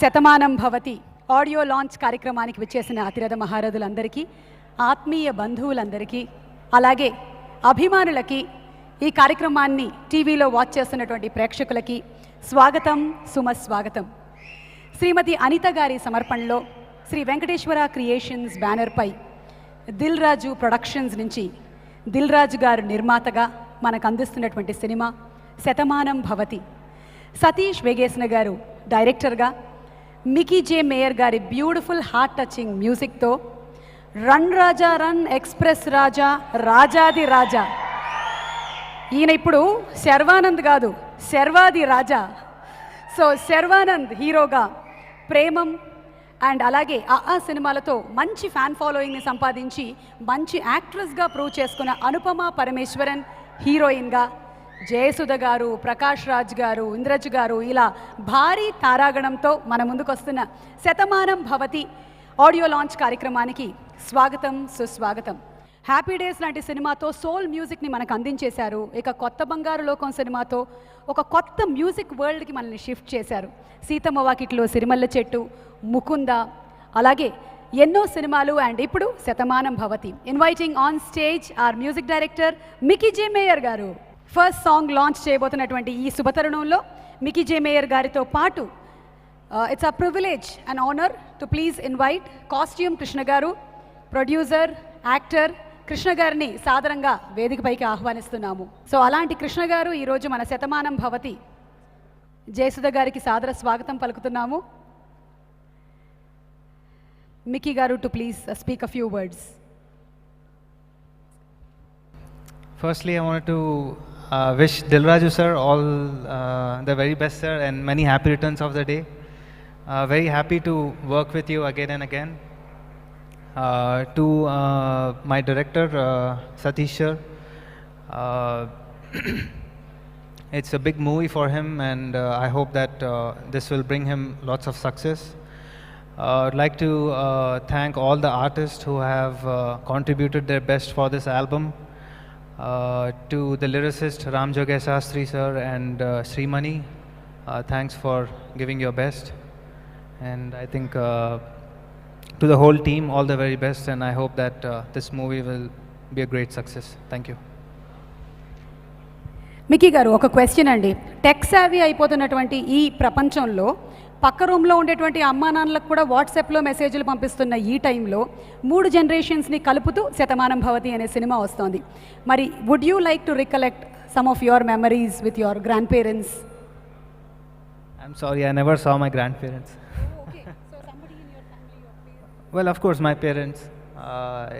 Shatamanam Bhavati audio launch కార్యక్రమానికి విచ్చేసిన అతిరథ మహారథులందరికీ, ఆత్మీయ బంధువులందరికీ, అలాగే అభిమానులకి, ఈ కార్యక్రమాన్ని టీవీలో వాచ్ చేస్తున్నటువంటి ప్రేక్షకులకి స్వాగతం, సుమస్వాగతం. శ్రీమతి అనిత గారి సమర్పణలో శ్రీ వెంకటేశ్వర క్రియేషన్స్ బ్యానర్పై దిల్ రాజు ప్రొడక్షన్స్ నుంచి దిల్ రాజు గారు నిర్మాతగా మనకు అందిస్తున్నటువంటి సినిమా శతమానం భవతి. సతీష్ వేగేసిన గారు డైరెక్టర్గా, మికీ జే మేయర్ గారి బ్యూటిఫుల్ హార్ట్ టచింగ్ మ్యూజిక్తో రన్ రాజా రన్, ఎక్స్ప్రెస్ రాజా, రాజాది రాజా, ఈయన ఇప్పుడు శర్వానంద్ కాదు, శర్వాది రాజా. సో శర్వానంద్ హీరోగా, ప్రేమం అండ్ అలాగే ఆ సినిమాలతో మంచి ఫ్యాన్ ఫాలోయింగ్ని సంపాదించి మంచి యాక్ట్రెస్గా ప్రూవ్ చేసుకున్న అనుపమ పరమేశ్వరన్ హీరోయిన్గా, జయసుధ గారు, ప్రకాష్ రాజ్ గారు, ఇంద్రజ్ గారు, ఇలా భారీ తారాగణంతో మన ముందుకు వస్తున్న శతమానం భవతి ఆడియో లాంచ్ కార్యక్రమానికి స్వాగతం, సుస్వాగతం. హ్యాపీ డేస్ లాంటి సినిమాతో సోల్ మ్యూజిక్ని మనకు అందించేశారు. ఇక కొత్త బంగారు లోకం సినిమాతో ఒక కొత్త మ్యూజిక్ వరల్డ్కి మనల్ని షిఫ్ట్ చేశారు. సీతమ్మ వాకిట్లో సిరిమల్ల చెట్టు, ముకుంద, అలాగే ఎన్నో సినిమాలు. అండ్ ఇప్పుడు Shatamanam Bhavati. Inviting on stage our music director Mickey J mayor గారు. ఫస్ట్ సాంగ్ లాంచ్ చేయబోతున్నటువంటి ఈ శుభతరుణంలో మికీ జే మేయర్ గారితో పాటు it's a privilege and honour to please invite costume Krishna గారు, ప్రొడ్యూసర్, యాక్టర్ కృష్ణ గారిని సాదరంగా వేదికపైకి ఆహ్వానిస్తున్నాము. సో అలాంటి కృష్ణ గారు ఈరోజు మన శతమానం భవతి జయసుధ గారికి సాదర స్వాగతం పలుకుతున్నాము. మికీ గారు to please speak a few words. Firstly, I wanted to wish Dil Raju sir all the very best, sir, and many happy returns of the day. Very happy to work with you again and again. To my director, Satish sir, it's a big movie for him, and I hope that this will bring him lots of success. I'd like to thank all the artists who have contributed their best for this album. To the lyricist Ram Jogai Sastry sir and Srimani, thanks for giving your best. And I think to the whole team, all the very best, and I hope that this movie will be a great success. Thank you. Mickey గారు, ఒక question అండి. Tech savvy అయిపోతున్నటువంటి ఈ ప్రపంచంలో పక్క రూమ్లో ఉండేటువంటి అమ్మా నాన్నలకు కూడా వాట్సాప్లో మెసేజ్లు పంపిస్తున్న ఈ టైంలో 3 జనరేషన్స్ని కలుపుతూ శతమానం భవతి అనే సినిమా వస్తోంది. మరి would you like to recollect some of your memories with your grandparents? I'm sorry, I never saw my grandparents. Okay, so somebody in your family or parents? Well, of course, my parents.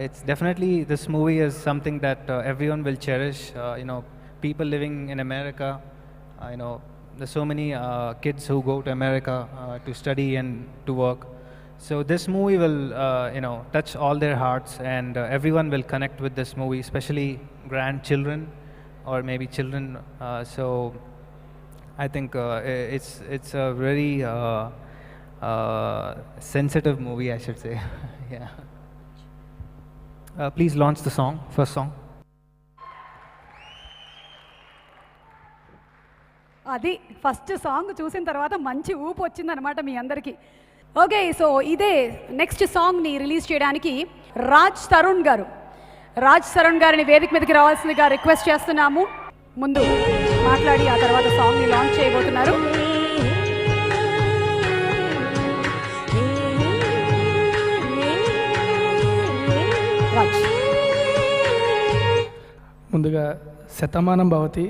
It's definitely, this movie is something that everyone will cherish. People living in America, there's so many kids who go to America to study and to work. So this movie will, touch all their hearts, and everyone will connect with this movie, especially grandchildren or maybe children. So I think it's a very sensitive movie, I should say. Yeah. Please launch the song, first song. అది first song చూసిన తర్వాత మంచి ఊపు వచ్చిందనమాట మీ అందరికీ. Okay, so ఇదే next సాంగ్ని release చేయడానికి రాజ్ తరుణ్ గారిని వేదిక మీదకి రావాల్సిందిగా రిక్వెస్ట్ చేస్తున్నాము. ముందు మాట్లాడి ఆ తర్వాత సాంగ్ని లాంచ్ చేయబోతున్నారు. రాజ్. ముందుగా Shatamanam Bhavati,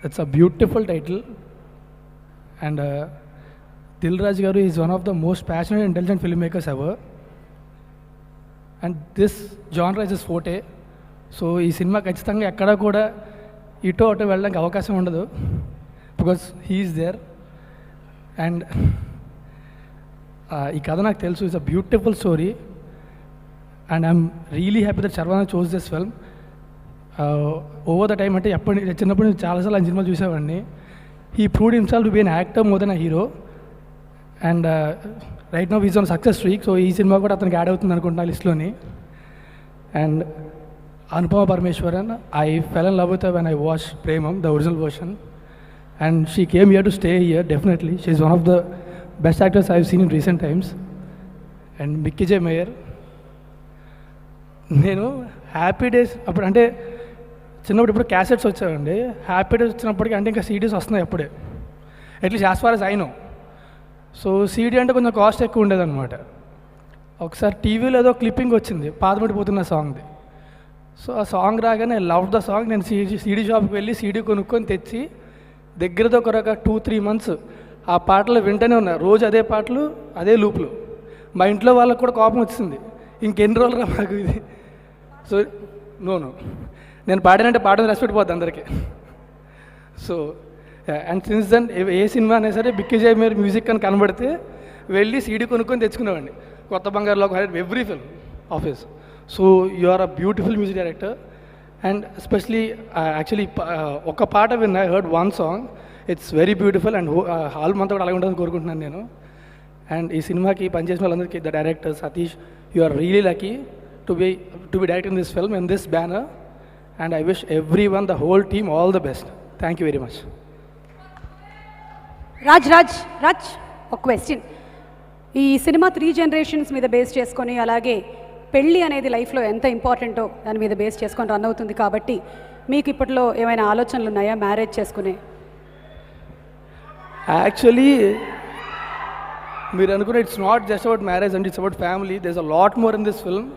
it's a beautiful title, and Dil Raj garu is one of the most passionate and intelligent filmmakers ever, and this genre is his forte. So ఈ సినిమా ఖచ్చితంగా ఎక్కడ కూడా ఇటో అటో వెళ్ళడానికి అవకాశం ఉండదు, because he is there. And ఈ కథ నాకు తెలుసు, it's a beautiful story, and I'm really happy that Sharwanand chose this film. Over the time అంటే చిన్నప్పుడు నేను చాలాసార్లు ఆయన సినిమాలు చూసేవాడిని. He proved himself to be an actor more than a hero, and right now is on success streak. So ఈ సినిమా కూడా అతనికి యాడ్ అవుతుంది అనుకుంటున్నా లిస్ట్లోని. And Anupama Parameswaran, I fell in love with her when I watch Premam, the original version, and she came here to stay here. Definitely she is one of the best actors I seen in recent times. And Mickey J mayor, నేను happy days అప్పుడు అంటే చిన్నప్పుడు ఇప్పుడు cassettes వచ్చాయండి. Happy days వచ్చినప్పటికీ అంటే ఇంకా CDs వస్తున్నాయి అప్పుడే, atleast as far as I know. So CD అంటే కొంచెం కాస్ట్ ఎక్కువ ఉండేదన్నమాట. ఒకసారి టీవీలో ఏదో క్లిప్పింగ్ వచ్చింది పాతబడిపోతున్న సాంగ్ది. సో ఆ సాంగ్ రాగానే లవ్ ద సాంగ్. నేను సీడీ షాప్కి వెళ్ళి సీడీ కొనుక్కొని తెచ్చి దగ్గరతో ఒక 2-3 months ఆ పాటలు వింటూనే ఉన్నా. రోజు అదే పాటలు, అదే లూపులు. మా ఇంట్లో వాళ్ళకి కూడా కోపం వచ్చింది, ఇంకెన్ని రోజులు రా మాకు ఇది. సో నో నేను పాడానంటే పాడని రెస్పెక్ట్ పోద్ది అందరికీ. సో అండ్ సిన్స్ దెన్ ఏ సినిమా అయినా సరే బిక్కీ జే మేయర్ మ్యూజిక్ అని కనబడితే వెళ్ళి సీడీ కొనుక్కొని తెచ్చుకునేవాడిని. కొత్త బంగారులో every film of his. So you are a beautiful music director. And especially actually ఒక పాట విన్నా, I heard one song, it's very beautiful. And hall మంతా కూడా అలాగే ఉంటుందని కోరుకుంటున్నాను నేను. అండ్ ఈ సినిమాకి పనిచేసిన వాళ్ళందరికీ, the director Satish, you are really lucky to be directing this film in this banner. And I wish every one, the whole team, all the best. Thank you very much. Raj ఒక క్వశ్చన్. ఈ cinema 3 generations మీద base చేసుకొని, అలాగే పెళ్ళి అనేది లైఫ్లో ఎంత ఇంపార్టెంటో దాని మీద బేస్ చేసుకొని రన్ అవుతుంది కాబట్టి మీకు ఇప్పట్లో ఏమైనా ఆలోచనలు ఉన్నాయా మ్యారేజ్ చేసుకునే? యాక్చువల్లీ మీరు అనుకున్న it's not just about marriage and it's about family. There is a lot more in this film.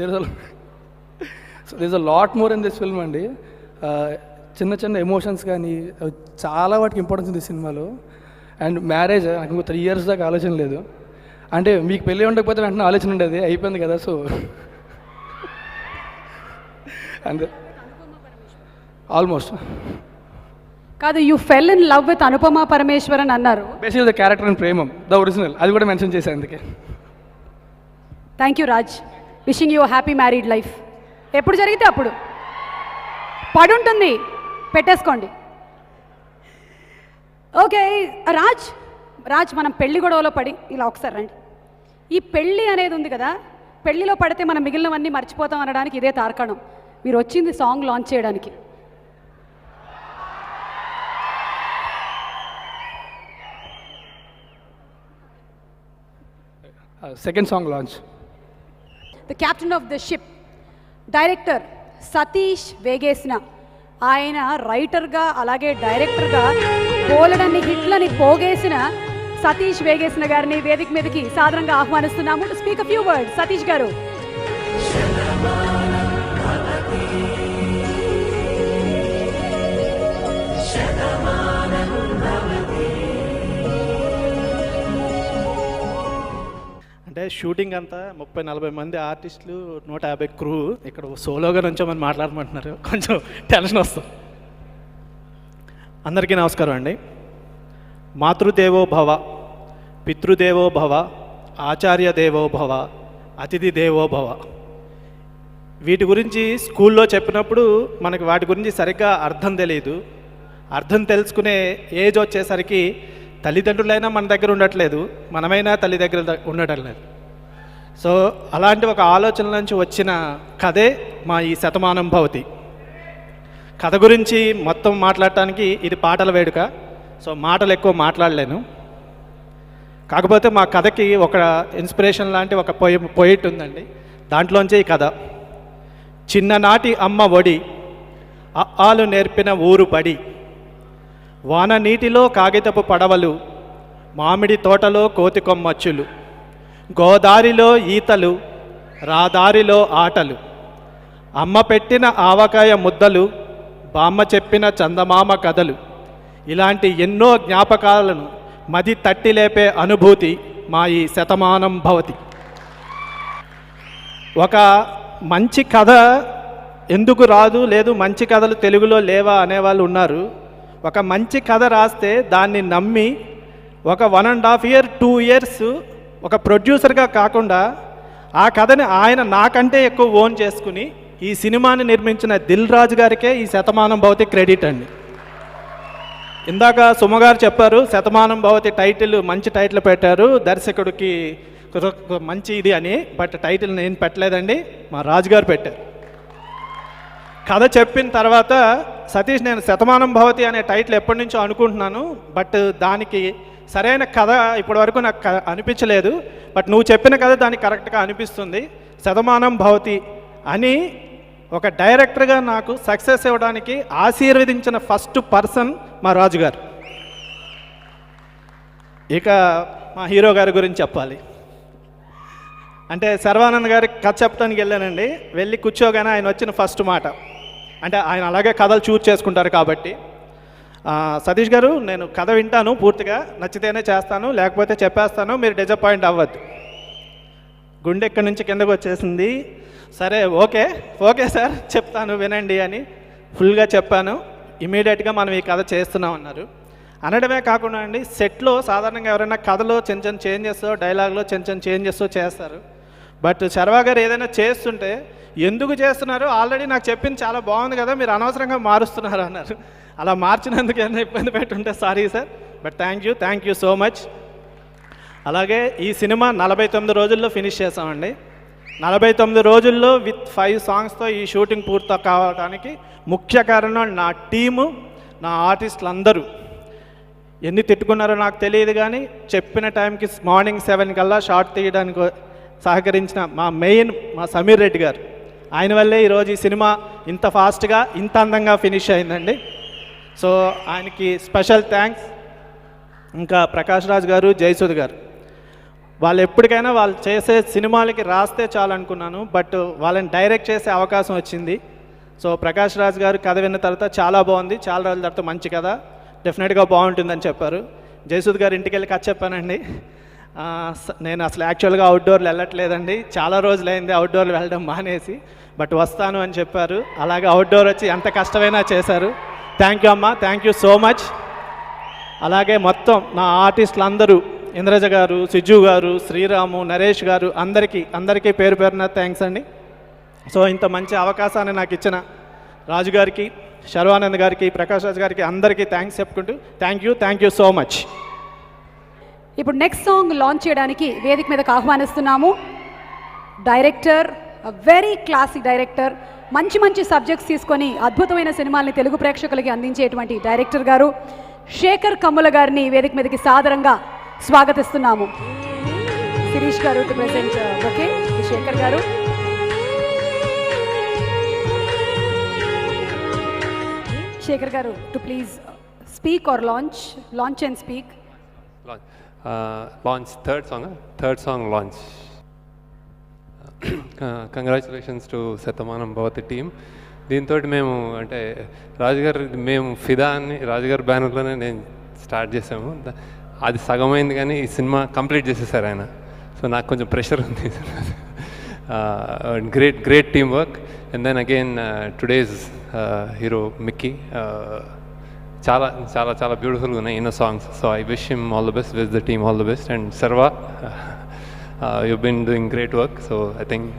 There is a lot more in this film అండి. చిన్న చిన్న ఎమోషన్స్ కానీ చాలా వాటికి ఇంపార్టెన్స్ ఉంది ఈ సినిమాలో. అండ్ మ్యారేజ్ నాకు ఇంకో 3 years దాకా ఆలోచన లేదు. అంటే మీకు పెళ్ళి ఉండకపోతే వెంటనే ఆలోచన ఉండేది, అయిపోయింది కదా. సో అంతే, ఆల్మోస్ట్. కాదు, you fell in love with Anupama Parameswaran అన్నారు. Basically the character and Premam, the original, అది కూడా మెన్షన్ చేశాను అందుకే. Thank you Raj. Wishing you happy married life. ఎప్పుడు జరిగితే అప్పుడు పడుంటుంది, పెట్టేసుకోండి. ఓకే రాజ్, మనం పెళ్లి గొడవలో పడి ఇలా ఒకసారి రండి. ఈ పెళ్ళి అనేది ఉంది కదా, పెళ్లిలో పడితే మనం మిగిలినవన్నీ మర్చిపోతాం అనడానికి ఇదే తార్కాణం. మీరు వచ్చింది సాంగ్ లాంచ్ చేయడానికి. Second song launch. The captain of the ship, director Satish Vegesina. ఆయన రైటర్గా అలాగే డైరెక్టర్గా బోలెడన్ని హిట్లని పోగేసిన సతీష్ వేగేసిన గారిని వేదిక మీదకి సాధారణంగా ఆహ్వానిస్తున్నాము. To speak a few words. Satish garu. అంటే షూటింగ్ అంతా 30-40 మంది ఆర్టిస్టులు, 150 క్రూ. ఇక్కడ సోలోగా నుంచోమని మాట్లాడమంటున్నారు, కొంచెం టెన్షన్ వస్తుంది. అందరికీ నమస్కారం అండి. మాతృదేవో భవ, పితృదేవో భవ, ఆచార్య దేవో భవ, అతిథి దేవో భవ. వీటి గురించి స్కూల్లో చెప్పినప్పుడు మనకి వాటి గురించి సరిగ్గా అర్థం తెలియదు. అర్థం తెలుసుకునే ఏజ్ వచ్చేసరికి తల్లిదండ్రులైనా మన దగ్గర ఉండట్లేదు, మనమైనా తల్లి దగ్గర ఉండటం లేదు. సో అలాంటి ఒక ఆలోచన నుంచి వచ్చిన కథే మా ఈ శతమానం భవతి. కథ గురించి మొత్తం మాట్లాడటానికి ఇది పాటల వేడుక, సో మాటలు ఎక్కువ మాట్లాడలేను. కాకపోతే మా కథకి ఒక ఇన్స్పిరేషన్ లాంటి ఒక పోయిట్ ఉందండి, దాంట్లోంచే ఈ కథ. చిన్ననాటి అమ్మ ఒడి, అఆలు నేర్పిన ఊరు బడి, వాన నీటిలో కాగితపు పడవలు, మామిడి తోటలో కోతి కొమ్మచ్చులు, గోదారిలో ఈతలు, రాదారిలో ఆటలు, అమ్మ పెట్టిన ఆవకాయ ముద్దలు, బామ్మ చెప్పిన చందమామ కథలు, ఇలాంటి ఎన్నో జ్ఞాపకాలను మది తట్టి లేపే అనుభూతి మా ఈ శతమానం భవతి. ఒక మంచి కథ ఎందుకు రాదు, లేదు మంచి కథలు తెలుగులో లేవా అనేవాళ్ళు ఉన్నారు. ఒక మంచి కథ రాస్తే దాన్ని నమ్మి ఒక 1.5 year 2 years ఒక ప్రొడ్యూసర్గా కాకుండా ఆ కథని ఆయన నాకంటే ఎక్కువ ఓన్ చేసుకుని ఈ సినిమాని నిర్మించిన దిల్ రాజు గారికే ఈ శతమానం భవతి క్రెడిట్ అండి. ఇందాక సుమగారు చెప్పారు శతమానం భవతి టైటిల్ మంచి టైటిల్ పెట్టారు, దర్శకుడికి మంచి ఇది అని. బట్ టైటిల్ నేను పెట్టలేదండి, మా రాజుగారు పెట్టారు. కథ చెప్పిన తర్వాత సతీష్, నేను శతమానం భవతి అనే టైటిల్ ఎప్పటి నుంచో అనుకుంటున్నాను, బట్ దానికి సరైన కథ ఇప్పటివరకు నాకు అనిపించలేదు. బట్ నువ్వు చెప్పిన కథ దానికి కరెక్ట్గా అనిపిస్తుంది. శతమానం భవతి అని ఒక డైరెక్టర్గా నాకు సక్సెస్ ఇవ్వడానికి ఆశీర్వదించిన ఫస్ట్ పర్సన్ మా రాజు గారు. ఇక మా హీరో గారి గురించి చెప్పాలి అంటే, శర్వానంద్ గారికి కథ చెప్పడానికి వెళ్ళానండి. వెళ్ళి కూర్చోగానే ఆయన వచ్చిన ఫస్ట్ మాట, అంటే ఆయన అలాగే కథలు చూస్ చేసుకుంటారు కాబట్టి, సతీష్ గారు నేను కథ వింటాను పూర్తిగా, నచ్చితేనే చేస్తాను, లేకపోతే చెప్పేస్తాను, మీరు డిసప్పాయింట్ అవ్వద్దు. గుండె ఇక్కడి నుంచి కిందకు వచ్చేసింది. సరే ఓకే సార్ చెప్తాను వినండి అని ఫుల్గా చెప్పాను. ఇమీడియట్గా మనం ఈ కథ చేస్తున్నాం అన్నారు. అనడమే కాకుండా అండి, సెట్లో సాధారణంగా ఎవరైనా కథలో చిన్న చిన్న చేంజెస్, డైలాగ్లో చిన్న చిన్న చేంజెస్ చేస్తారు. బట్ శర్వా గారు ఏదైనా చేస్తుంటే ఎందుకు చేస్తున్నారు, ఆల్రెడీ నాకు చెప్పింది చాలా బాగుంది కదా, మీరు అనవసరంగా మారుస్తున్నారు అన్నారు. అలా మార్చినందుకు ఏమైనా ఇబ్బంది పెట్టుంటే sorry sir, but thank you so much. అలాగే ఈ సినిమా 49 రోజుల్లో ఫినిష్ చేసామండి. 49 రోజుల్లో విత్ 5 సాంగ్స్తో ఈ షూటింగ్ పూర్తి కావడానికి ముఖ్య కారణం నా టీము, నా ఆర్టిస్టులు అందరూ. ఎన్ని తిట్టుకున్నారో నాకు తెలియదు కానీ చెప్పిన టైంకి మార్నింగ్ 7 కల్లా షార్ట్ తీయడానికి సహకరించిన మా సమీర్ రెడ్డి గారు, ఆయన వల్లే ఈరోజు ఈ సినిమా ఇంత ఫాస్ట్గా ఇంత అందంగా ఫినిష్ అయిందండి. సో ఆయనకి స్పెషల్ థ్యాంక్స్. ఇంకా ప్రకాష్ రాజ్ గారు, జయసుధ్ గారు, వాళ్ళు ఎప్పటికైనా వాళ్ళు చేసే సినిమాలకి రాస్తే చాలు అనుకున్నాను, బట్ వాళ్ళని డైరెక్ట్ చేసే అవకాశం వచ్చింది. సో ప్రకాష్ రాజ్ గారు కథ విన్న తర్వాత చాలా బాగుంది, చాలా రోజుల తర్వాత మంచి కథ, డెఫినెట్గా బాగుంటుందని చెప్పారు. జయసుధ్ గారు ఇంటికి వెళ్ళి కథ చెప్పానండి. నేను అసలు యాక్చువల్గా అవుట్డోర్లు వెళ్ళట్లేదండి, చాలా రోజులైంది అవుట్డోర్లు వెళ్ళడం మానేసి, బట్ వస్తాను అని చెప్పారు. అలాగే అవుట్డోర్ వచ్చి ఎంత కష్టమైనా చేశారు. థ్యాంక్ యూ అమ్మ, థ్యాంక్ యూ సో మచ్. అలాగే మొత్తం నా ఆర్టిస్టులు అందరూ, ఇంద్రజ గారు, సిజ్జు గారు, శ్రీరాము, నరేష్ గారు, అందరికీ పేరు పేరున థ్యాంక్స్ అండి. సో ఇంత మంచి అవకాశాన్ని నాకు ఇచ్చిన రాజు గారికి, శర్వానంద్ గారికి, ప్రకాష్ రాజ్ గారికి అందరికీ థ్యాంక్స్ చెప్పుకుంటూ థ్యాంక్ యూ సో మచ్. ఇప్పుడు నెక్స్ట్ సాంగ్ లాంచ్ చేయడానికి వేదిక మీదకి ఆహ్వానిస్తున్నాము డైరెక్టర్, వెరీ క్లాసిక్ డైరెక్టర్, మంచి సబ్జెక్ట్స్ తీసుకొని అద్భుతమైన సినిమాల్ని తెలుగు ప్రేక్షకులకి అందించేటువంటి డైరెక్టర్ గారు శేఖర్ కమ్ముల గారిని వేదిక మీదకి సాదరంగా స్వాగతిస్తున్నాము. శిరీష్ గారు టు ప్రెజెంట్ ఓకే శేఖర్ గారు. శేఖర్ గారు to please speak our launch and speak. Launch third song launch. Congratulations to Satamanam Bhavati team. దీంతో మేము అంటే మేము ఫిదా అని రాజుగారి బ్యానర్లోనే నేను స్టార్ట్ చేసాము. అది సగమైంది కానీ ఈ సినిమా కంప్లీట్ చేసేసారు ఆయన. సో నాకు కొంచెం ప్రెషర్ ఉంది. Great team work. And then again today's hero Mickey, చాలా చాలా చాలా బ్యూటిఫుల్గా ఉన్నాయి ఇన్నో songs. So I wish him all the best, wish the team all the best. And Sarva, you've been doing great work, so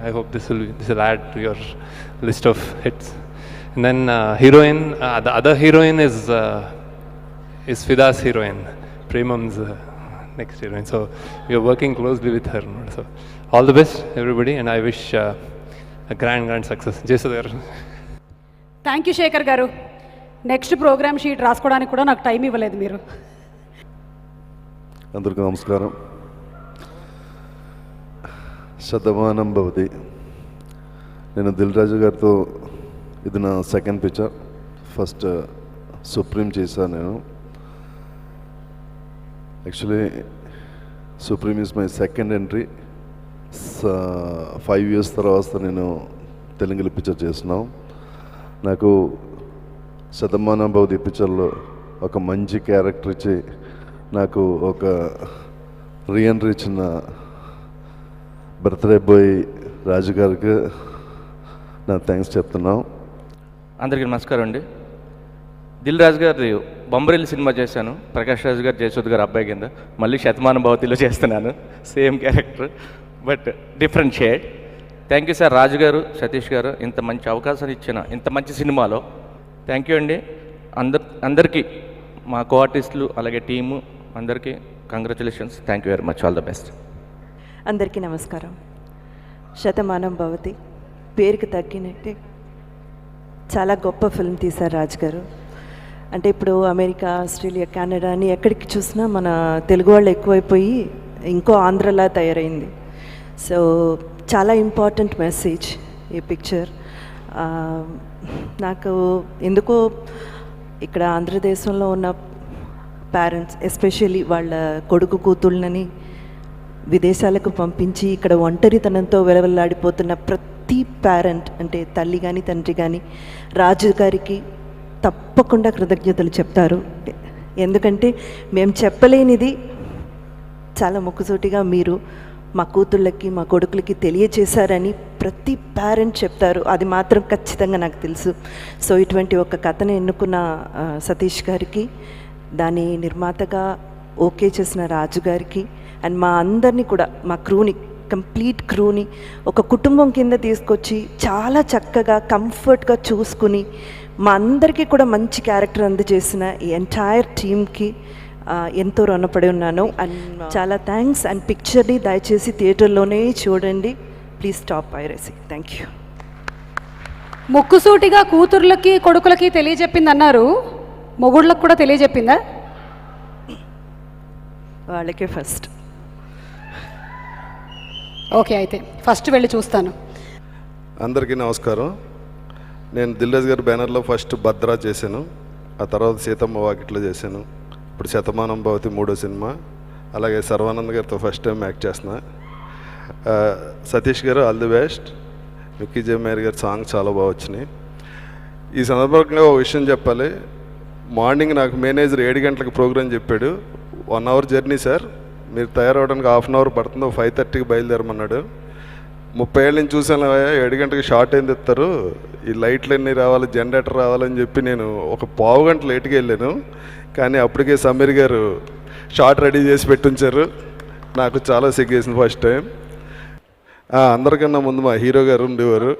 I hope this will add to your list of hits. And then heroine, the other heroine is Fida's heroine, Premam's next heroine, so we are working closely with her. So all the best everybody, and I wish a grand success. Jayasudha garu. Thank you Shekhar garu. Next programme sheet రాసుకోవడానికి కూడా నాకు time ఇవ్వలేదు మీరు. అందరికీ నమస్కారం. శతమానం భవతి. నేను దిల్ రాజు గారితో ఇది నా సెకండ్ పిక్చర్. ఫస్ట్ సుప్రీం చేశాను నేను. Actually supreme is my second entry. 5 years తర్వాత నేను తెలుగులో పిక్చర్ చేస్తున్నాం. నాకు శతమానం భవతి పిక్చర్లో ఒక మంచి క్యారెక్టర్ ఇచ్చి నాకు ఒక రీఎంట్రీ ఇచ్చిన బర్త్డే బాయ్ రాజు గారికి నా థ్యాంక్స్ చెప్తున్నాం. అందరికీ నమస్కారం అండి. దిల్ రాజు గారి బొమ్మరిల్లు సినిమా చేశాను, ప్రకాష్ రాజు గారు, జయసుధ్ గారు అబ్బాయి కింద. మళ్ళీ శతమానం భవతిలో చేస్తున్నాను, same character but different shade. Thank you sir Raju garu, Satish గారు, ఇంత మంచి అవకాశాన్ని ఇచ్చిన ఇంత మంచి సినిమాలో థ్యాంక్ యూ అండి. అందరికీ మా కో ఆర్టిస్టులు అలాగే టీము అందరికీ congratulations. Thank you very much, all the best. అందరికీ నమస్కారం. శతమానం భవతి పేరుకి తగ్గినట్టే చాలా గొప్ప ఫిల్మ్ తీశారు రాజ్ గారు. అంటే ఇప్పుడు అమెరికా, ఆస్ట్రేలియా, కెనడా అని ఎక్కడికి చూసినా మన తెలుగు వాళ్ళు ఎక్కువైపోయి ఇంకో ఆంధ్రలా తయారైంది. సో చాలా ఇంపార్టెంట్ మెసేజ్ ఈ పిక్చర్. నాకు ఎందుకో ఇక్కడ ఆంధ్రదేశంలో ఉన్న పేరెంట్స్ ఎస్పెషల్లీ వాళ్ళ కొడుకు కూతుళ్ళని విదేశాలకు పంపించి ఇక్కడ ఒంటరితనంతో వెలవెల్లాడిపోతున్న ప్రతి పేరెంట్ అంటే తల్లి కానీ తండ్రి కానీ రాజు గారికి తప్పకుండా కృతజ్ఞతలు చెప్తారు. ఎందుకంటే మేము చెప్పలేనిది చాలా ముక్కుసూటిగా మీరు మా కూతుళ్ళకి మా కొడుకులకి తెలియచేశారని ప్రతి పేరెంట్ చెప్తారు. అది మాత్రం ఖచ్చితంగా నాకు తెలుసు. సో ఇటువంటి ఒక కథను ఎన్నుకున్న సతీష్ గారికి, దాని నిర్మాతగా ఓకే చేసిన రాజు గారికి అండ్ మా అందరినీ కూడా, మా క్రూని, కంప్లీట్ క్రూని ఒక కుటుంబం కింద తీసుకొచ్చి చాలా చక్కగా కంఫర్ట్గా చూసుకుని మా అందరికీ కూడా మంచి క్యారెక్టర్ అందజేసిన ఈ ఎంటైర్ టీమ్కి ఎంతో రుణపడి ఉన్నాను. అండ్ చాలా థ్యాంక్స్. అండ్ పిక్చర్ని దయచేసి థియేటర్లోనే చూడండి. Please stop piracy. Thank you. ముక్కుసూటిగా కూతుర్లకి కొడుకులకి తెలియజెప్పింది అన్నారు, మొగుళ్ళకి కూడా తెలియజెప్పిందా? వాళ్ళకే ఫస్ట్. ఓకే, అయితే ఫస్ట్ వెళ్ళి చూస్తాను. అందరికీ నమస్కారం. నేను దిల్రాజు గారి బ్యానర్లో ఫస్ట్ భద్రా చేశాను, ఆ తర్వాత సీతమ్మ వాకిట్లో చేశాను, ఇప్పుడు శతమానం భవతి 3వ సినిమా. అలాగే సర్వానంద్ గారితో ఫస్ట్ టైం యాక్ట్ చేస్తున్నా. సతీష్ గారు all the best. Mickey J mayor గారి సాంగ్ చాలా బాగా వచ్చినాయి. ఈ సందర్భంగా ఒక విషయం చెప్పాలి. మార్నింగ్ నాకు మేనేజర్ 7 గంటలకు ప్రోగ్రాం చెప్పాడు. 1 అవర్ జర్నీ సార్, మీరు తయారవడానికి హాఫ్ అన్ అవర్ పడుతుందో 5:30కి బయలుదేరమన్నాడు. 30 ఏళ్ళ నుంచి చూసాను, 7 గంటలకు షార్ట్ అయింది ఇస్తారు, ఈ లైట్లు అన్నీ రావాలి, జనరేటర్ రావాలని చెప్పి నేను ఒక పావు గంట లేట్గా వెళ్ళాను. కానీ అప్పటికే సమీర్ గారు షార్ట్ రెడీ చేసి పెట్టుంచారు. నాకు చాలా సిగ్గేసింది ఫస్ట్ టైం. అందరికన్నా ముందు మా హీరో గారు ఉండేవారు.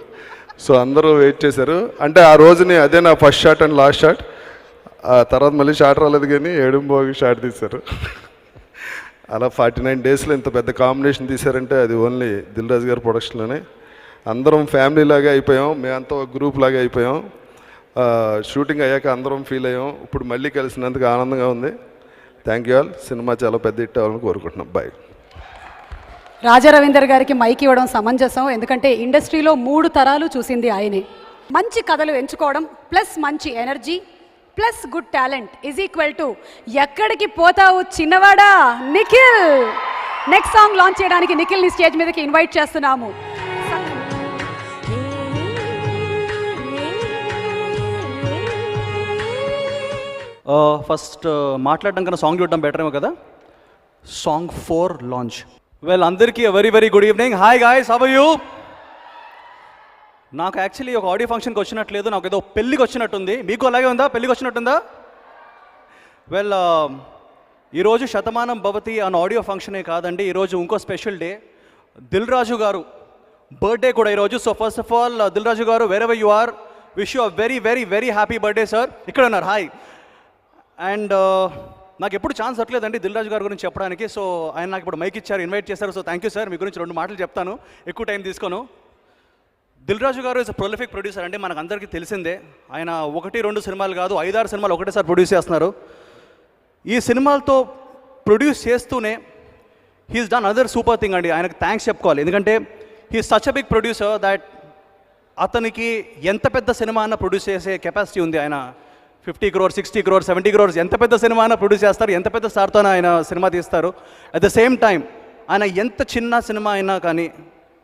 సో అందరూ వెయిట్ చేశారు. అంటే ఆ రోజుని అదే నా first shot and last shot. ఆ తర్వాత మళ్ళీ షాట్ రాలేదు, కానీ 7:30కి షాట్ తీశారు. అలా 49 డేస్లో ఇంత పెద్ద కాంబినేషన్ తీశారంటే అది ఓన్లీ దిల్రాజు గారి ప్రొడక్షన్లోనే. అందరం ఫ్యామిలీ లాగా అయిపోయాం, మేమంతా ఒక గ్రూప్ లాగా అయిపోయాం. షూటింగ్ అయ్యాక అందరం ఫీల్ అయ్యాం. ఇప్పుడు మళ్ళీ కలిసినందుకు ఆనందంగా ఉంది. Thank you all. సినిమా చాలా పెద్ద హిట్ అవ్వాలని కోరుకుంటున్నాం. బాయ్. రాజా రవీందర్ గారికి మైక్ ఇవ్వడం సమంజసం, ఎందుకంటే ఇండస్ట్రీలో 3 తరాలు చూసింది ఆయనే. మంచి కథలు ఎంచుకోవడం ప్లస్ మంచి energy plus good talent is equal to Ekkadiki Pothavu Chinnavada Nikhil. Next song launch చేయడానికి నిఖిల్ని స్టేజ్ మీదకి ఇన్వైట్ చేస్తున్నాము. ఫస్ట్ మాట్లాడడం కన్నా సాంగ్ చూడడం బెటర్ ఏమో కదా. Song 4 launch. వెల్, అందరికీ very very good evening. Hi guys, how are you? నాకు యాక్చువల్లీ ఒక ఆడియో ఫంక్షన్కి వచ్చినట్లేదు, నాకు ఏదో పెళ్ళికి వచ్చినట్టుంది. మీకు అలాగే ఉందా? పెళ్ళికి వచ్చినట్టుందా? వెల్, ఈరోజు శతమానం భవతి అన్న ఆడియో ఫంక్షనే కాదండి, ఈరోజు ఇంకో స్పెషల్ డే. దిల్ రాజు గారు బర్త్డే కూడా ఈరోజు. So first of all Dil Raju garu, wherever you are, wish you a very very very happy birthday sir. ఇక్కడ ఉన్నారు, హాయ్. అండ్ నాకు ఎప్పుడు ఛాన్స్ దొరకలేదండి దిల్ రాజు గారి గురించి చెప్పడానికి. సో ఆయన నాకు ఇప్పుడు మైక్ ఇచ్చారు, ఇన్వైట్ చేశారు. So thank you sir. మీ గురించి 2 మాటలు చెప్తాను, ఎక్కువ టైం తీసుకోను. దిల్ రాజు గారు ఇస్ అ ప్రొలిఫిక్ ప్రొడ్యూసర్ అండి, మనకు అందరికీ తెలిసిందే. ఆయన 1-2 సినిమాలు కాదు, 5-6 సినిమాలు ఒకటేసారి ప్రొడ్యూస్ చేస్తున్నారు. ఈ సినిమాలతో ప్రొడ్యూస్ చేస్తూనే he's done other super thing అండి. ఆయనకు థ్యాంక్స్ చెప్పుకోవాలి, ఎందుకంటే he's such a big producer that అతనికి ఎంత పెద్ద సినిమా అన్న ప్రొడ్యూస్ చేసే కెపాసిటీ ఉంది. ఆయన 50 crores, 60 crores, 70 crores ఎంత పెద్ద సినిమా అయినా ప్రొడ్యూస్ చేస్తారు, ఎంత పెద్ద స్టార్తో ఆయన సినిమా తీస్తారు. అట్ ద సేమ్ టైం ఆయన ఎంత చిన్న సినిమా అయినా కానీ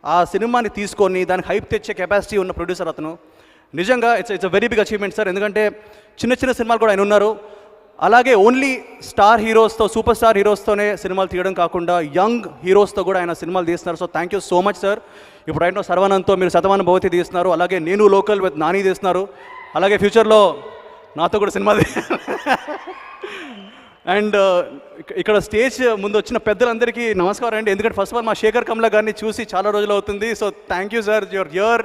ఆ సినిమాని తీసుకొని దానికి హైప్ తెచ్చే కెపాసిటీ ఉన్న ప్రొడ్యూసర్ అతను. నిజంగా it's a very big achievement sir. ఎందుకంటే చిన్న చిన్న సినిమాలు కూడా ఆయన ఉన్నారు. అలాగే ఓన్లీ స్టార్ హీరోస్తో, సూపర్ స్టార్ హీరోస్తోనే సినిమాలు తీయడం కాకుండా యంగ్ హీరోస్తో కూడా ఆయన సినిమాలు తీస్తున్నారు. So thank you so much sir. ఇప్పుడు రైట్ నో సర్వానంద్తో మీరు శతమానం భవతి తీస్తున్నారు, అలాగే నేను లోకల్ విత్ నాని తీస్తున్నారు, అలాగే ఫ్యూచర్లో నాతో కూడా సినిమా అండ్ ఇక్కడ స్టేజ్ ముందు వచ్చిన పెద్దలందరికీ నమస్కారం అండి. ఎందుకంటే ఫస్ట్ ఆఫ్ ఆల్ మా శేఖర్ కమ్లా గారిని చూసి చాలా రోజులు అవుతుంది. So thank you sir, your here.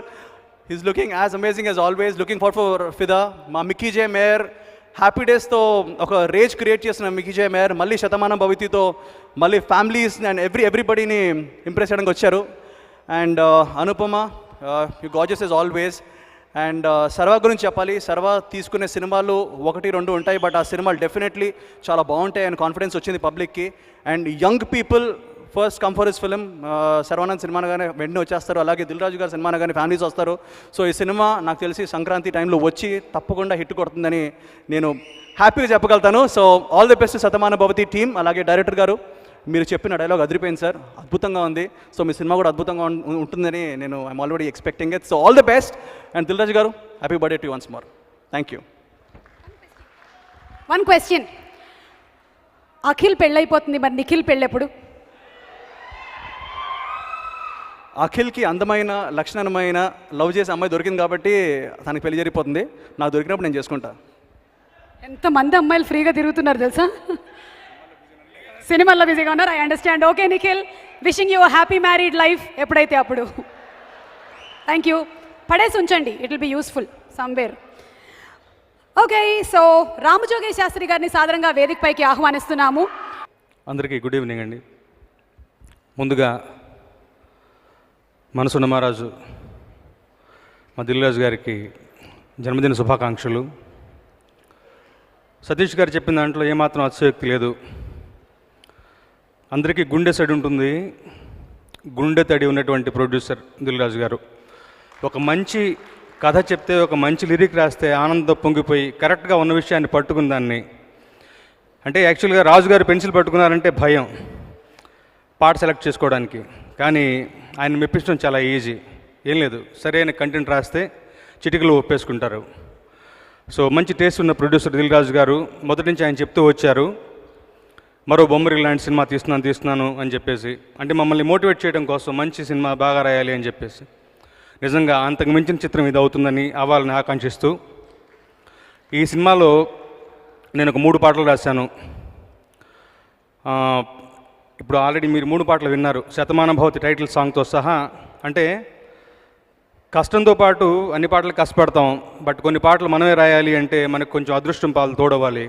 He's looking as amazing as always. Looking for ఫిదా. మా మిక్కీ జే మేయర్ హ్యాపీ డేస్తో ఒక రేజ్ క్రియేట్ చేసిన మిక్కీ జే మేయర్ మళ్ళీ శతమానం భవతితో మళ్ళీ ఫ్యామిలీస్ అండ్ ఎవ్రీబడిని ఇంప్రెస్ చేయడానికి వచ్చారు. And Anupama, you gorgeous as always. And Sarva గురించి చెప్పాలి. సర్వా తీసుకునే సినిమాలు 1-2 ఉంటాయి, బట్ ఆ సినిమాలు డెఫినెట్లీ చాలా బాగుంటాయి అని కాన్ఫిడెన్స్ వచ్చింది పబ్లిక్కి. And young people first come for his film. Sharwanand cinema అనగానే వెంటనే వచ్చేస్తారు, అలాగే దిల్ రాజు గారి సినిమా అనగానే ఫ్యామిలీస్ వస్తారు. సో ఈ సినిమా నాకు తెలిసి సంక్రాంతి టైంలో వచ్చి తప్పకుండా హిట్ కొడుతుందని నేను హ్యాపీగా చెప్పగలుగుతాను. So all the best శతమాన Bhavati team. అలాగే డైరెక్టర్ గారు, మీరు చెప్పిన డైలాగ్ అదిరిపోయింది సార్, అద్భుతంగా ఉంది. సో మీ సినిమా కూడా అద్భుతంగా ఉంటుందని నేను I'm already expecting it. So all the best. And Dil Raju garu, happy birthday to once more. Thank you. One question, Akhil పెళ్ళైపోతుంది, మరి నిఖిల్ పెళ్ళెప్పుడు? అఖిల్కి అందమైన లక్షణమైన లవ్ చేసే అమ్మాయి దొరికింది కాబట్టి తనకి పెళ్లి జరిగిపోతుంది. నాకు దొరికినప్పుడు నేను చేసుకుంటా. ఎంతమంది అమ్మాయిలు ఫ్రీగా తిరుగుతున్నారు తెలుసా, సినిమాల్లో బిజీగా ఉన్నారు. I understand. Okay Nikhil, wishing you happy married life. ఎప్పుడైతే అప్పుడు. Thank you. పడేసి ఉంచండి, it will be useful somewhere. Okay, so Ramajogi Sastry గారిని సాధారణంగా వేదికపైకి ఆహ్వానిస్తున్నాము. అందరికీ గుడ్ ఈవినింగ్ అండి. ముందుగా మనసున్న మహారాజు మా దిల్ రాజు గారికి జన్మదిన శుభాకాంక్షలు. సతీష్ గారు చెప్పిన దాంట్లో ఏమాత్రం అతిశయోక్తి లేదు. అందరికీ గుండె సడి ఉంటుంది, గుండె తడి ఉన్నటువంటి ప్రొడ్యూసర్ దిల్ రాజు గారు. ఒక మంచి కథ చెప్తే, ఒక మంచి లిరిక్ రాస్తే ఆనందం పొంగిపోయి కరెక్ట్గా ఉన్న విషయాన్ని పట్టుకున్న దాన్ని, అంటే యాక్చువల్గా రాజు గారు పెన్సిల్ పట్టుకున్నారంటే భయం పాట సెలెక్ట్ చేసుకోవడానికి, కానీ ఆయన మెప్పించడం చాలా ఈజీ. ఏం లేదు, సరైన కంటెంట్ రాస్తే చిటికలు ఒప్పేసుకుంటారు. సో మంచి టేస్ట్ ఉన్న ప్రొడ్యూసర్ దిల్ రాజు గారు మొదటి నుంచి ఆయన చెప్తూ వచ్చారు, మరో బొమ్మరి లాంటి సినిమా తీస్తున్నాను అని చెప్పేసి. అంటే మమ్మల్ని మోటివేట్ చేయడం కోసం మంచి సినిమా బాగా రాయాలి అని చెప్పేసి. నిజంగా అంతకు మించిన చిత్రం ఇది అవుతుందని అవ్వాలని ఆకాంక్షిస్తూ, ఈ సినిమాలో నేను ఒక 3 పాటలు రాశాను. ఇప్పుడు ఆల్రెడీ మీరు 3 పాటలు విన్నారు, శతమాన భవతి టైటిల్ సాంగ్తో సహా. అంటే కష్టంతో పాటు అన్ని పాటలు కష్టపడతాం, బట్ కొన్ని పాటలు మనమే రాయాలి అంటే మనకు కొంచెం అదృష్టం పాలు తోడవాలి.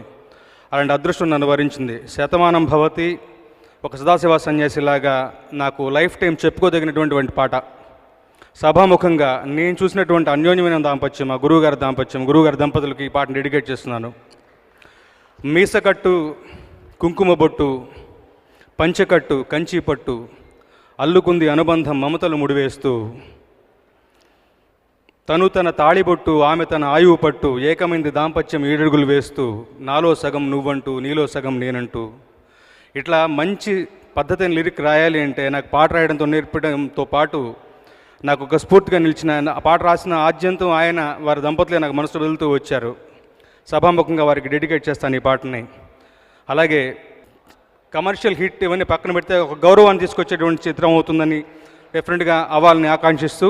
అలాంటి అదృష్టం నన్ను వరించింది. శతమానం భవతి ఒక సదాశివ సన్యాసిలాగా నాకు లైఫ్ టైం చెప్పుకోదగినటువంటి పాట. సభాముఖంగా నేను చూసినటువంటి అన్యోన్యమైన దాంపత్యం, ఆ గురువుగారి దంపతులకి ఈ పాటను డెడికేట్ చేస్తున్నాను. మీసకట్టు కుంకుమ బొట్టు, పంచకట్టు కంచి పట్టు, అల్లుకుంది అనుబంధం మమతలు ముడివేస్తూ, తను తన తాళిబొట్టు ఆమె తన ఆయువు పట్టు, ఏకమైంది దాంపత్యం 7 అడుగులు వేస్తూ, నాలో సగం నువ్వంటూ నీలో సగం నేనంటూ. ఇట్లా మంచి పద్ధతిని లిరిక్ రాయాలి అంటే నాకు పాట రాయడంతో నేర్పడంతో పాటు నాకు ఒక స్ఫూర్తిగా నిలిచిన, ఆ పాట రాసిన ఆద్యంతం ఆయన వారి దంపతులే నాకు మనసులో వెళ్తూ వచ్చారు. సభాముఖంగా వారికి డెడికేట్ చేస్తాను ఈ పాటని. అలాగే కమర్షియల్ హిట్ ఇవన్నీ పక్కన పెడితే ఒక గౌరవాన్ని తీసుకొచ్చేటువంటి చిత్రం అవుతుందని డెఫినెట్గా అవ్వాలని ఆకాంక్షిస్తూ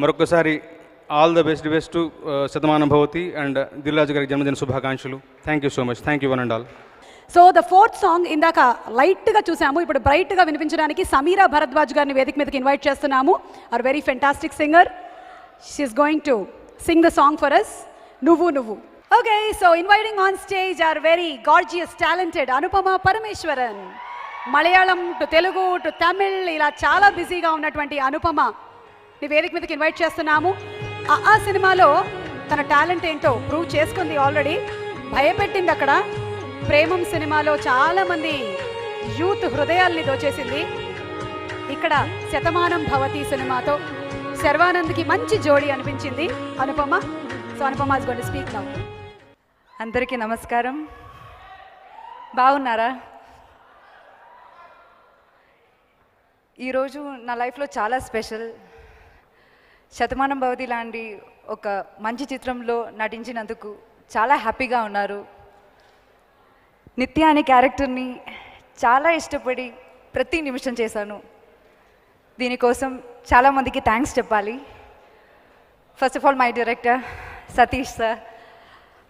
మరొకసారి all the best to Shatamanam Bhavati and Dil రాజు గారికి జన్మదిన శుభాకాంక్షలు. Thank you so much. Thank you one and all. So the 4th song ఇందాక లైట్గా చూసాము, ఇప్పుడు బ్రైట్గా వినిపించడానికి సమీరా భరద్వాజ్ గారిని వేదిక మీదకి ఇన్వైట్ చేస్తున్నాము. Our very fantastic singer. She's going to sing the song for us, నువ్వు నువ్వు. Okay, so inviting on stage our very gorgeous talented Anupama Parameswaran. Malayalam to Telugu to Tamil ఇలా చాలా బిజీగా ఉన్నటువంటి అనుపమ ని వేదిక మీదకి ఇన్వైట్ చేస్తున్నాము. ఆ సినిమాలో తన టాలెంట్ ఏంటో ప్రూవ్ చేసుకుంది ఆల్రెడీ, భయపెట్టింది అక్కడ. ప్రేమం సినిమాలో చాలామంది యూత్ హృదయాల్ని దోచేసింది. ఇక్కడ శతమానం భవతి సినిమాతో శర్వానంద్కి మంచి జోడీ అనిపించింది Anupama. So Anupama is going to speak now. అందరికీ నమస్కారం. బాగున్నారా? ఈరోజు నా లైఫ్లో చాలా స్పెషల్. శతమానం భవతి లాంటి ఒక మంచి చిత్రంలో నటించినందుకు చాలా హ్యాపీగా ఉన్నారు. నిత్య అనే క్యారెక్టర్ని చాలా ఇష్టపడి ప్రతి నిమిషం చేశాను. దీనికోసం చాలామందికి థ్యాంక్స్ చెప్పాలి. First of all my director Satish sir,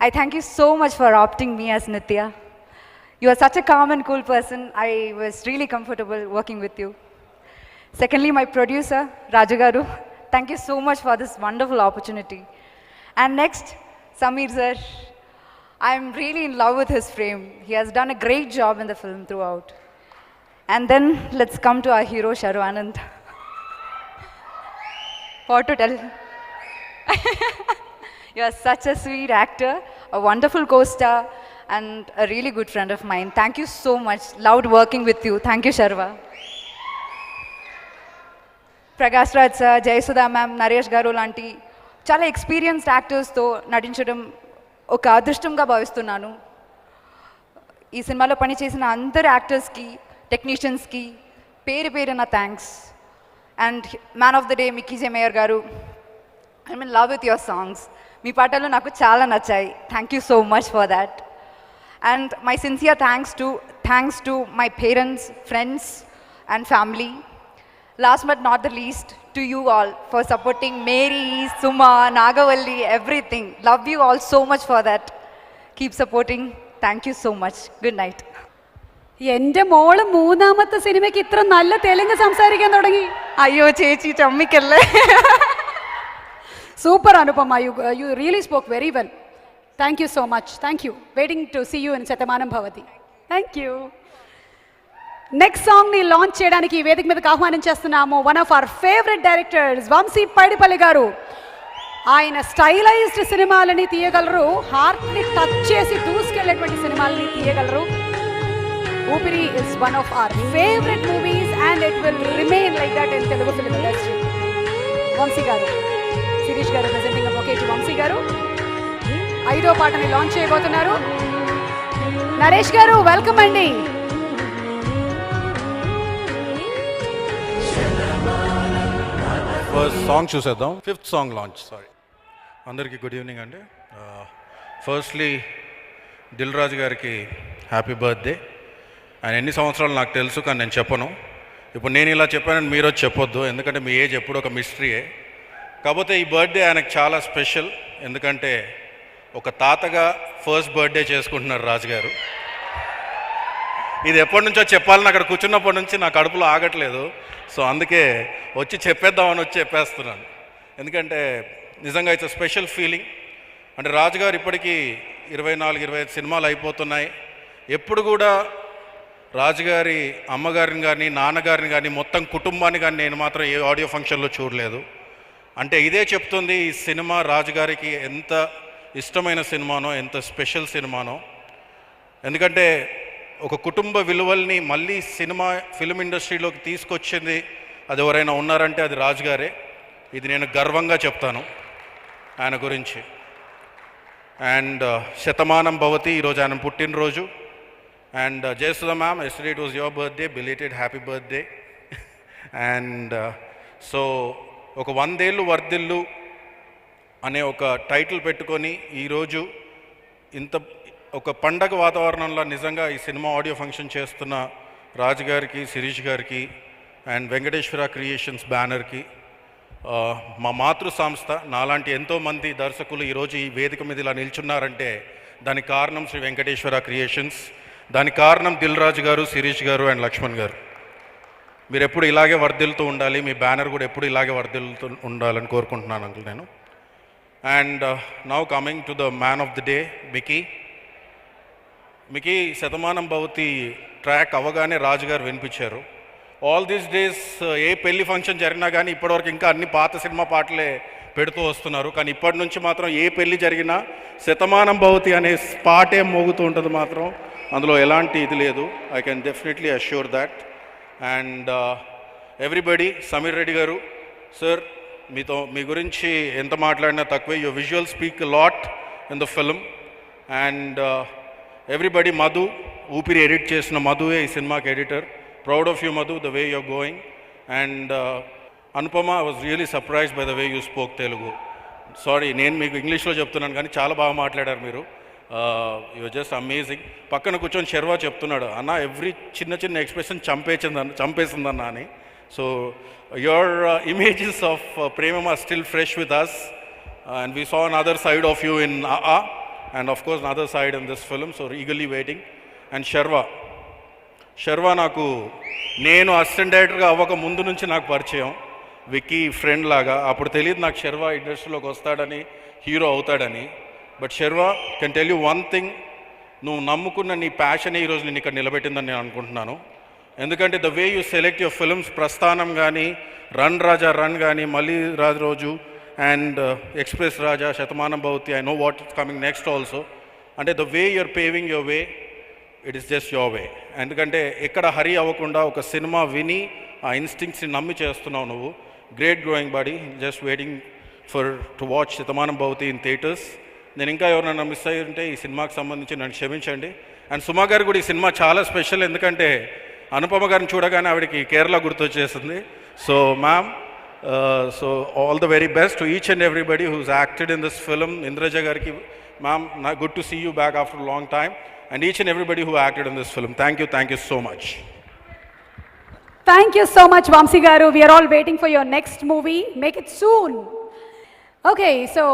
I thank you so much for opting me as Nitya. You are such a calm and cool person. I was really comfortable working with you. Secondly, my producer, Raju Garu, thank you so much for this wonderful opportunity. And next, Sameer sir, I'm really in love with his frame. He has done a great job in the film throughout. And then, let's come to our hero, Sharvanand. What to tell? You are such a sweet actor, a wonderful co-star, and a really good friend of mine. Thank you so much. Loved working with you. Thank you, Sharva. Prakash Raj sir, Jayasudha ma'am, Naresh గారు లాంటి చాలా experienced యాక్టర్స్తో నటించడం ఒక అదృష్టంగా భావిస్తున్నాను. ఈ సినిమాలో పనిచేసిన అందరు యాక్టర్స్కి, టెక్నీషియన్స్కి పేరు పేరున thanks. And man of the day Mickey J mayor గారు, I mean love with your songs. మీ పాటలు నాకు చాలా నచ్చాయి. Thank you so much for that. And my sincere thanks to my parents, friends and family. Last but not the least, to you all for supporting Mary, Suma, Nagavalli, everything. Love you all so much for that. Keep supporting. Thank you so much. Good night. എൻ്റെ മോള് മൂന്നാമത്തെ സിനിമയ്ക്ക് ഇത്ര നല്ല തെലുങ്ക് സംസാരിക്കാൻ തുടങ്ങി. അയ്യോ ചേച്ചി ചമ്മിക്കല്ലേ. Super Anupama, you really spoke very well. Thank you so much. Thank you. Waiting to see you in Satamanam Bhavati. Thank you. Next సాంగ్ని లాంచ్ చేయడానికి వేదిక మీదకి ఆహ్వానం చేస్తున్నాము one of our favourite directors Vamshi Paidipally గారు. ఆయన స్టైలైజ్డ్ సినిమాలని తీయగలరు, హార్ట్ని టచ్ చేసి దూసుకెళ్ళేటువంటి సినిమాలని తీయగలరు. Oopiri is one of our favourite movies and it will remain like that in Telugu film industry. Vamshi గారు, శిరీష్ గారు ప్రెజెంటింగ్ ఒకేటి వంశీ గారు 5వ పాటని లాంచ్ చేయబోతున్నారు. నరేష్ గారు వెల్కమ్ అండి. ఫస్ట్ సాంగ్ చూసేద్దాం. 5th song launch. సారీ, అందరికీ గుడ్ ఈవినింగ్ అండి. ఫస్ట్లీ దిల్ రాజు గారికి హ్యాపీ బర్త్డే. ఆయన ఎన్ని సంవత్సరాలు నాకు తెలుసు, కానీ నేను చెప్పను. ఇప్పుడు నేను ఇలా చెప్పానని మీరు వచ్చి చెప్పొద్దు, ఎందుకంటే మీ ఏజ్ ఎప్పుడు ఒక మిస్టరీయే. కాకపోతే ఈ బర్త్డే ఆయనకు చాలా స్పెషల్, ఎందుకంటే ఒక తాతగా ఫస్ట్ బర్త్డే చేసుకుంటున్నారు రాజుగారు. ఇది ఎప్పటి నుంచో చెప్పాలని అక్కడ కూర్చున్నప్పటి నుంచి నా కడుపులో ఆగట్లేదు. సో అందుకే వచ్చి చెప్పేద్దామని వచ్చి చెప్పేస్తున్నాను. ఎందుకంటే నిజంగా ఇట్స్ స్పెషల్ ఫీలింగ్. అంటే రాజుగారు ఇప్పటికీ 24-25 సినిమాలు అయిపోతున్నాయి. ఎప్పుడు కూడా రాజుగారి అమ్మగారిని కానీ నాన్నగారిని కానీ మొత్తం కుటుంబాన్ని కానీ నేను మాత్రం ఏ ఆడియో ఫంక్షన్లో చూడలేదు. అంటే ఇదే చెప్తుంది ఈ సినిమా రాజుగారికి ఎంత ఇష్టమైన సినిమానో, ఎంత స్పెషల్ సినిమానో. ఎందుకంటే ఒక కుటుంబ విలువల్ని మళ్ళీ ఫిల్మ్ ఇండస్ట్రీలోకి తీసుకొచ్చింది అది ఎవరైనా ఉన్నారంటే అది రాజుగారే. ఇది నేను గర్వంగా చెప్తాను ఆయన గురించి. అండ్ శతమానం భవతి, ఈరోజు ఆయన పుట్టినరోజు. And Jayasudha ma'am, yesterday it was your birthday, belated happy birthday. And so ఒక 100 ఏళ్ళు వర్ధిల్లు అనే ఒక టైటిల్ పెట్టుకొని ఈరోజు ఇంత ఒక పండగ వాతావరణంలో నిజంగా ఈ సినిమా ఆడియో ఫంక్షన్ చేస్తున్న రాజుగారికి, శిరీష్ గారికి అండ్ వెంకటేశ్వర క్రియేషన్స్ బ్యానర్కి, మా మాతృ సంస్థ నాలాంటి ఎంతోమంది దర్శకులు ఈరోజు ఈ వేదిక మీద ఇలా నిల్చున్నారంటే దానికి కారణం శ్రీ వెంకటేశ్వర క్రియేషన్స్, దానికి కారణం దిల్ రాజు గారు, శిరీష్ గారు అండ్ లక్ష్మణ్ గారు. మీరు ఎప్పుడు ఇలాగే వర్ధిల్లుతూ ఉండాలి, మీ బ్యానర్ కూడా ఎప్పుడు ఇలాగే వర్ధిల్లుతూ ఉండాలని కోరుకుంటున్నాను అంకుల్ నేను. And now coming to the man of the day, Mickey Shatamanam Bhavati track అవ్వగానే రాజుగారు వినిపించారు. ఆల్ దీస్ డేస్ ఏ పెళ్లి ఫంక్షన్ జరిగినా కానీ ఇప్పటివరకు ఇంకా అన్ని పాత సినిమా పాటలే పెడుతూ వస్తున్నారు. కానీ ఇప్పటి నుంచి మాత్రం ఏ పెళ్లి జరిగినా శతమానం భవతి అనే పాటే మోగుతూ ఉంటుంది మాత్రం, అందులో ఎలాంటి ఇది లేదు. I can definitely assure that. And everybody, Sameer Reddy గారు సార్, మీ గురించి ఎంత మాట్లాడినా తక్కువే. Your visual speak lot in the film. And everybody, Madhu, Oopiri edit చేసిన మధువే ఈ సినిమాకి ఎడిటర్. Proud of you Madhu, the way you're going. And Anupama, I was really surprised by the way you spoke Telugu. Sorry, నేను మీకు ఇంగ్లీష్లో చెప్తున్నాను కానీ చాలా బాగా మాట్లాడారు మీరు. You just amazing. పక్కన కూర్చొని శర్వా చెప్తున్నాడు, అన్న ఎవ్రీ చిన్న ఎక్స్ప్రెషన్ చంపేసిందన్న అని. So your images of Premam are still fresh with us, and we saw another side of you in a, and of course another side in this film, so eagerly waiting. And Sharwa నాకు, నేను assistant డైరెక్టర్గా అవ్వక ముందు నుంచి నాకు పరిచయం, Vicky friend లాగా. అప్పుడు తెలియదు నాకు శర్వా ఇండస్ట్రీలోకి వస్తాడని, హీరో అవుతాడని. But Sharwa, can tell you one thing, నువ్వు నమ్ముకున్న నీ ప్యాషనే ఈరోజు నేను ఇక్కడ నిలబెట్టిందని నేను అనుకుంటున్నాను. ఎందుకంటే the way you select your films, ప్రస్థానం కానీ, రన్ రాజా రన్ కానీ, మళ్ళీ రాజు రోజు and Express Raja, Shatamanam Bhavati, I know what's coming next also. And the way you're paving your way, it is just your way. ఎందుకంటే ఎక్కడ హరి అవ్వకుండా ఒక cinema విని ఆ ఇన్స్టింక్ట్స్ని నమ్మి చేస్తున్నావు నువ్వు. Great growing body, just waiting to watch Shatamanam Bhavati in theatres. నేను ఇంకా ఎవరైనా మిస్ అయ్యి ఉంటే ఈ సినిమాకి సంబంధించి నన్ను క్షమించండి. అండ్ సుమా గారు కూడా ఈ సినిమా చాలా స్పెషల్, ఎందుకంటే అనుపమ గారిని చూడగానే ఆవిడకి కేరళ గుర్తొచ్చేసింది. So ma'am, so all the very best to each and everybody who's acted in this film. Indraja గారికి ma'am, good to see you back after long time, and each and everybody who acted in this film. Thank you so much. Thank you so much, Vamsi garu. We are all waiting for your next movie. Make it soon. Okay, so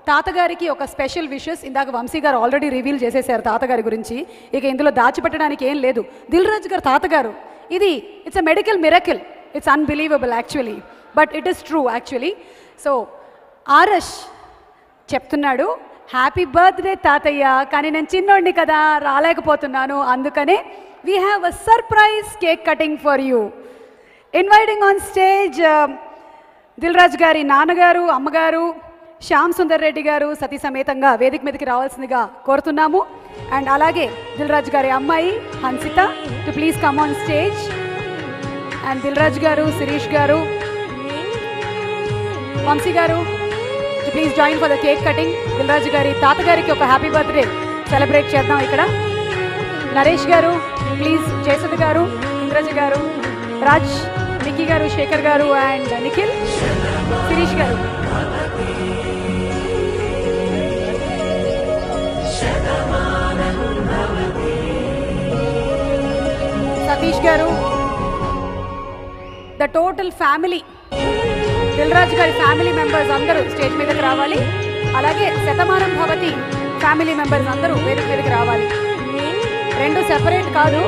తాతగారికి ఒక special wishes ఇందాక వంశీ గారు already reveal చేసేసారు తాతగారి గురించి. ఇక ఇందులో దాచిపెట్టడానికి ఏం లేదు. దిల్ రాజు గారు తాతగారు, ఇది it's a medical miracle. It's unbelievable actually, but it is true actually. So Aarush చెప్తున్నాడు, హ్యాపీ బర్త్డే తాతయ్య, కానీ నేను చిన్నోడిని కదా రాలేకపోతున్నాను, అందుకనే we have a surprise cake cutting for you. Inviting on stage Dil Raju గారి నాన్నగారు, అమ్మగారు, శ్యామ్ సుందర్ రెడ్డి గారు సతీ సమేతంగా వేదిక మీదకి రావాల్సిందిగా కోరుతున్నాము. అండ్ అలాగే దిల్ రాజు గారి అమ్మాయి Hansitha to please come on stage. And Dil Raju గారు, శిరీష్ గారు, వంశీ గారు to please join for the cake cutting. Dil Raju గారి తాతగారికి ఒక హ్యాపీ బర్త్డే సెలబ్రేట్ చేద్దాం ఇక్కడ. నరేష్ గారు ప్లీజ్, జయసుధ గారు, ఇంద్రజ గారు, రాజ్, నిక్కీ గారు, శేఖర్ గారు అండ్ నిఖిల్, శిరీష్ గారు. సతీష్ గారు, the total family, Dil Raju గారి ఫ్యామిలీ మెంబర్స్ అందరూ స్టేజ్ మీదకి రావాలి. అలాగే శతమానం భవతి ఫ్యామిలీ మెంబర్స్ అందరూ వేదిక మీదకి రావాలి. రెండు సెపరేట్ కాదు.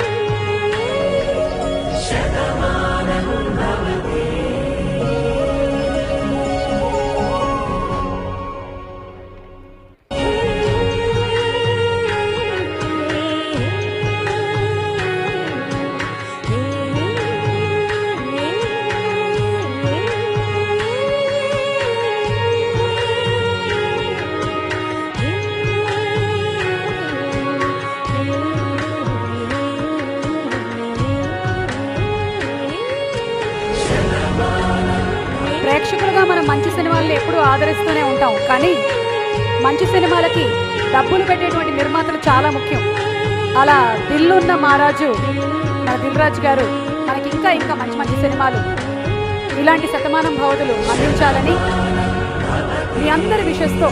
ప్రేక్షకులుగా మనం మంచి సినిమాలను ఎప్పుడూ ఆదరిస్తూనే ఉంటాం, కానీ మంచి సినిమాలకి డబ్బులు పెట్టేటువంటి నిర్మాతలు చాలా ముఖ్యం. అలా దిల్లున్న మహారాజు మన దిల్ రాజు గారు మనకి ఇంకా ఇంకా మంచి మంచి సినిమాలు, ఇలాంటి శతమానం భవతులు అందించాలని మీ అందరి విషెస్తో,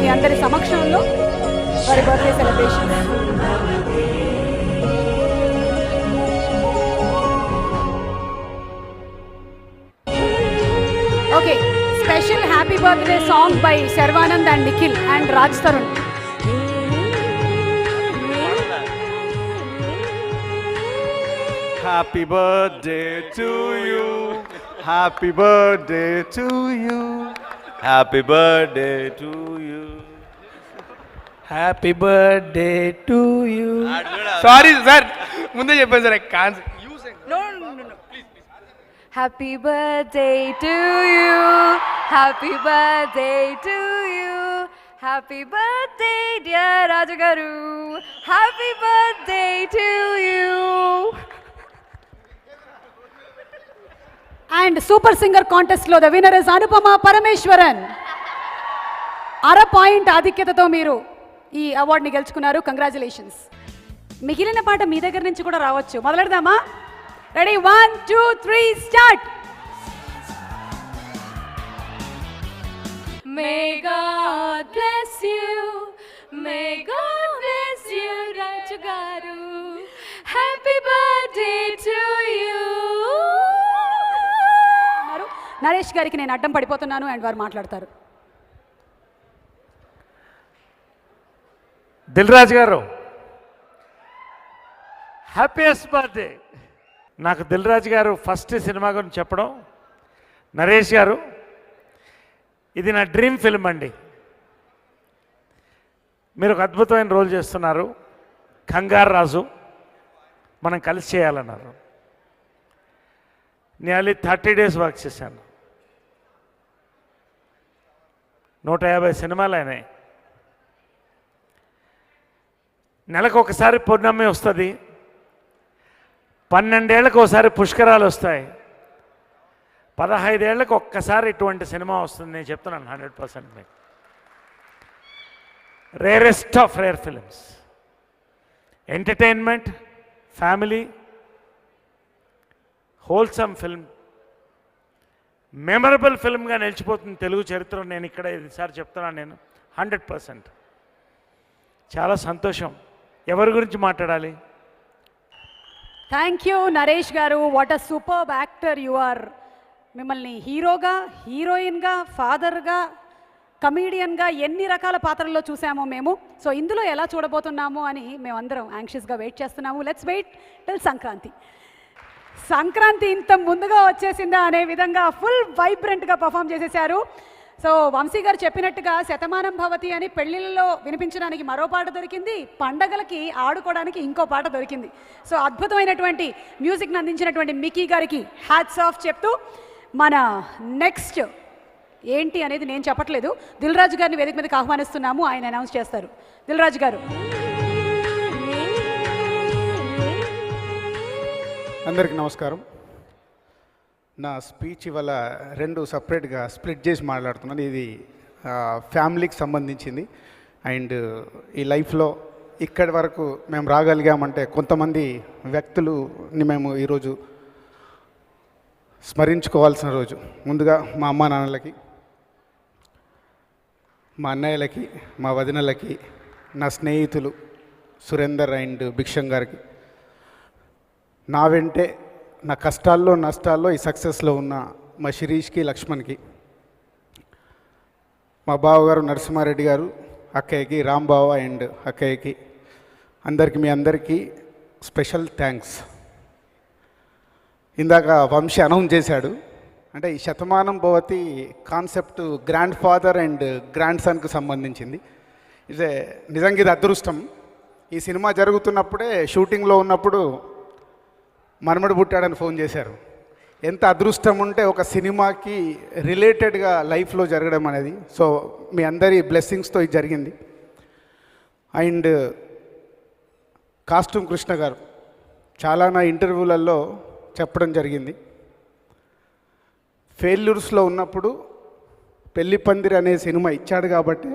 మీ అందరి సమక్షంలో వారి birthday celebration. Okay, special happy birthday song by Sarvanand and Nikhil and Raj Tarun. Happy birthday to you. Happy birthday to you. Happy birthday to you. Happy birthday to you. Sorry sir, ముందే చెప్పాను sir. Happy birthday to you. Happy birthday to you. Happy birthday dear Raju garu. Happy birthday to you. And super singer contest lo the winner is Anupama Parameshwaran. అర point ఆధిక్యతతో మీరు ఈ అవార్డుని గెలుచుకున్నారు. Congratulations. మిగిలిన పాట మీ దగ్గర నుంచి కూడా రావచ్చు. మొదలెడదామా? Ready, 1 2 3 start. May God bless you. May God bless you, Raju garu. Happy birthday to you. Naresh గారికి నేను అడ్డం పడిపోతున్నాను అండ్ వారు మాట్లాడతారు. దిల్ రాజు గారు, హ్యాపీయెస్ట్ బర్త్డే. నాకు దిల్ రాజు గారు ఫస్ట్ సినిమా గురించి చెప్పడం, నరేష్ గారు, ఇది నా డ్రీమ్ ఫిల్మ్ అండి. మీరు ఒక అద్భుతమైన రోల్ చేస్తున్నారు. కంగారు రాజు మనం కలిసి చేయాలన్నారు. నియర్లీ 30 days వర్క్ చేశాను. 150 సినిమాలు అయినాయి. నెలకు ఒకసారి పూర్ణమి వస్తుంది, 12 ఏళ్ళకు ఒకసారి పుష్కరాలు వస్తాయి, 15 ఏళ్ళకు ఒక్కసారి ఇటువంటి సినిమా వస్తుంది. నేను చెప్తున్నాను 100% మీకు. Rarest of rare films, entertainment, family, wholesome film, memorable ఫిల్మ్గా నిలిచిపోతుంది తెలుగు చరిత్రలో. నేను ఇక్కడ ఈసారి చెప్తున్నాను నేను 100%. చాలా సంతోషం. ఎవరి గురించి మాట్లాడాలి? థ్యాంక్ యూ నరేష్ గారు. What a superb actor you are. మిమ్మల్ని హీరోగా, హీరోయిన్గా, ఫాదర్గా, కమీడియన్గా ఎన్ని రకాల పాత్రల్లో చూసామో మేము. సో ఇందులో ఎలా చూడబోతున్నాము అని మేమందరం యాంగ్షియస్గా వెయిట్ చేస్తున్నాము. Let's wait till Sankranti. Sankranti ఇంత ముందుగా వచ్చేసిందా అనే విధంగా ఫుల్ వైబ్రెంట్గా పర్ఫామ్ చేసేశారు. సో వంశీ గారు చెప్పినట్టుగా శతమానం భవతి అని పెళ్ళిళ్ళలో వినిపించడానికి మరో పాట దొరికింది, పండగలకి ఆడుకోవడానికి ఇంకో పాట దొరికింది. సో అద్భుతమైనటువంటి మ్యూజిక్ని అందించినటువంటి మిక్కీ గారికి హ్యాట్స్ ఆఫ్ చెప్తూ, మన నెక్స్ట్ ఏంటి అనేది నేను చెప్పట్లేదు, దిల్ రాజు గారిని వేదిక మీదకి ఆహ్వానిస్తున్నాము. ఆయన అనౌన్స్ చేస్తారు. దిల్ రాజు గారు. అందరికీ నమస్కారం. నా స్పీచ్ ఇవాళ 2 సపరేట్గా స్ప్లిట్ చేసి మాట్లాడుతున్నాను. ఇది ఫ్యామిలీకి సంబంధించింది. అండ్ ఈ లైఫ్లో ఇక్కడి వరకు మేము రాగలిగామంటే కొంతమంది వ్యక్తులని మేము ఈరోజు స్మరించుకోవాల్సిన రోజు. ముందుగా మా అమ్మా నాన్నలకి, మా అన్నయ్యలకి, మా వదినలకి, నా స్నేహితులు సురేందర్ అండ్ భిక్షం గారికి, నా వెంటే నా కష్టాల్లో నష్టాల్లో ఈ సక్సెస్లో ఉన్న మా శిరీష్కి, లక్ష్మణ్కి, మా బావగారు నరసింహారెడ్డి గారు, అక్కయ్యకి, రాంబావ అండ్ అక్కయ్యకి, అందరికీ మీ అందరికీ స్పెషల్ థ్యాంక్స్. ఇందాక వంశీ అనౌన్స్ చేశాడు, అంటే ఈ Shatamanam Bhavati concept grandfather and గ్రాండ్ సన్కి సంబంధించింది. ఇదే నిజంగా ఇది అదృష్టం. ఈ సినిమా జరుగుతున్నప్పుడే షూటింగ్లో ఉన్నప్పుడు మనమడు పుట్టాడని ఫోన్ చేశారు. ఎంత అదృష్టం ఉంటే ఒక సినిమాకి రిలేటెడ్గా లైఫ్లో జరగడం అనేది. సో మీ అందరి బ్లెస్సింగ్స్తో ఇది జరిగింది. అండ్ కాస్ట్యూమ్ కృష్ణ గారు చాలా నా ఇంటర్వ్యూలలో చెప్పడం జరిగింది, ఫెయిల్యూర్స్లో ఉన్నప్పుడు పెళ్లి పందిరి అనే సినిమా ఇచ్చాడు కాబట్టి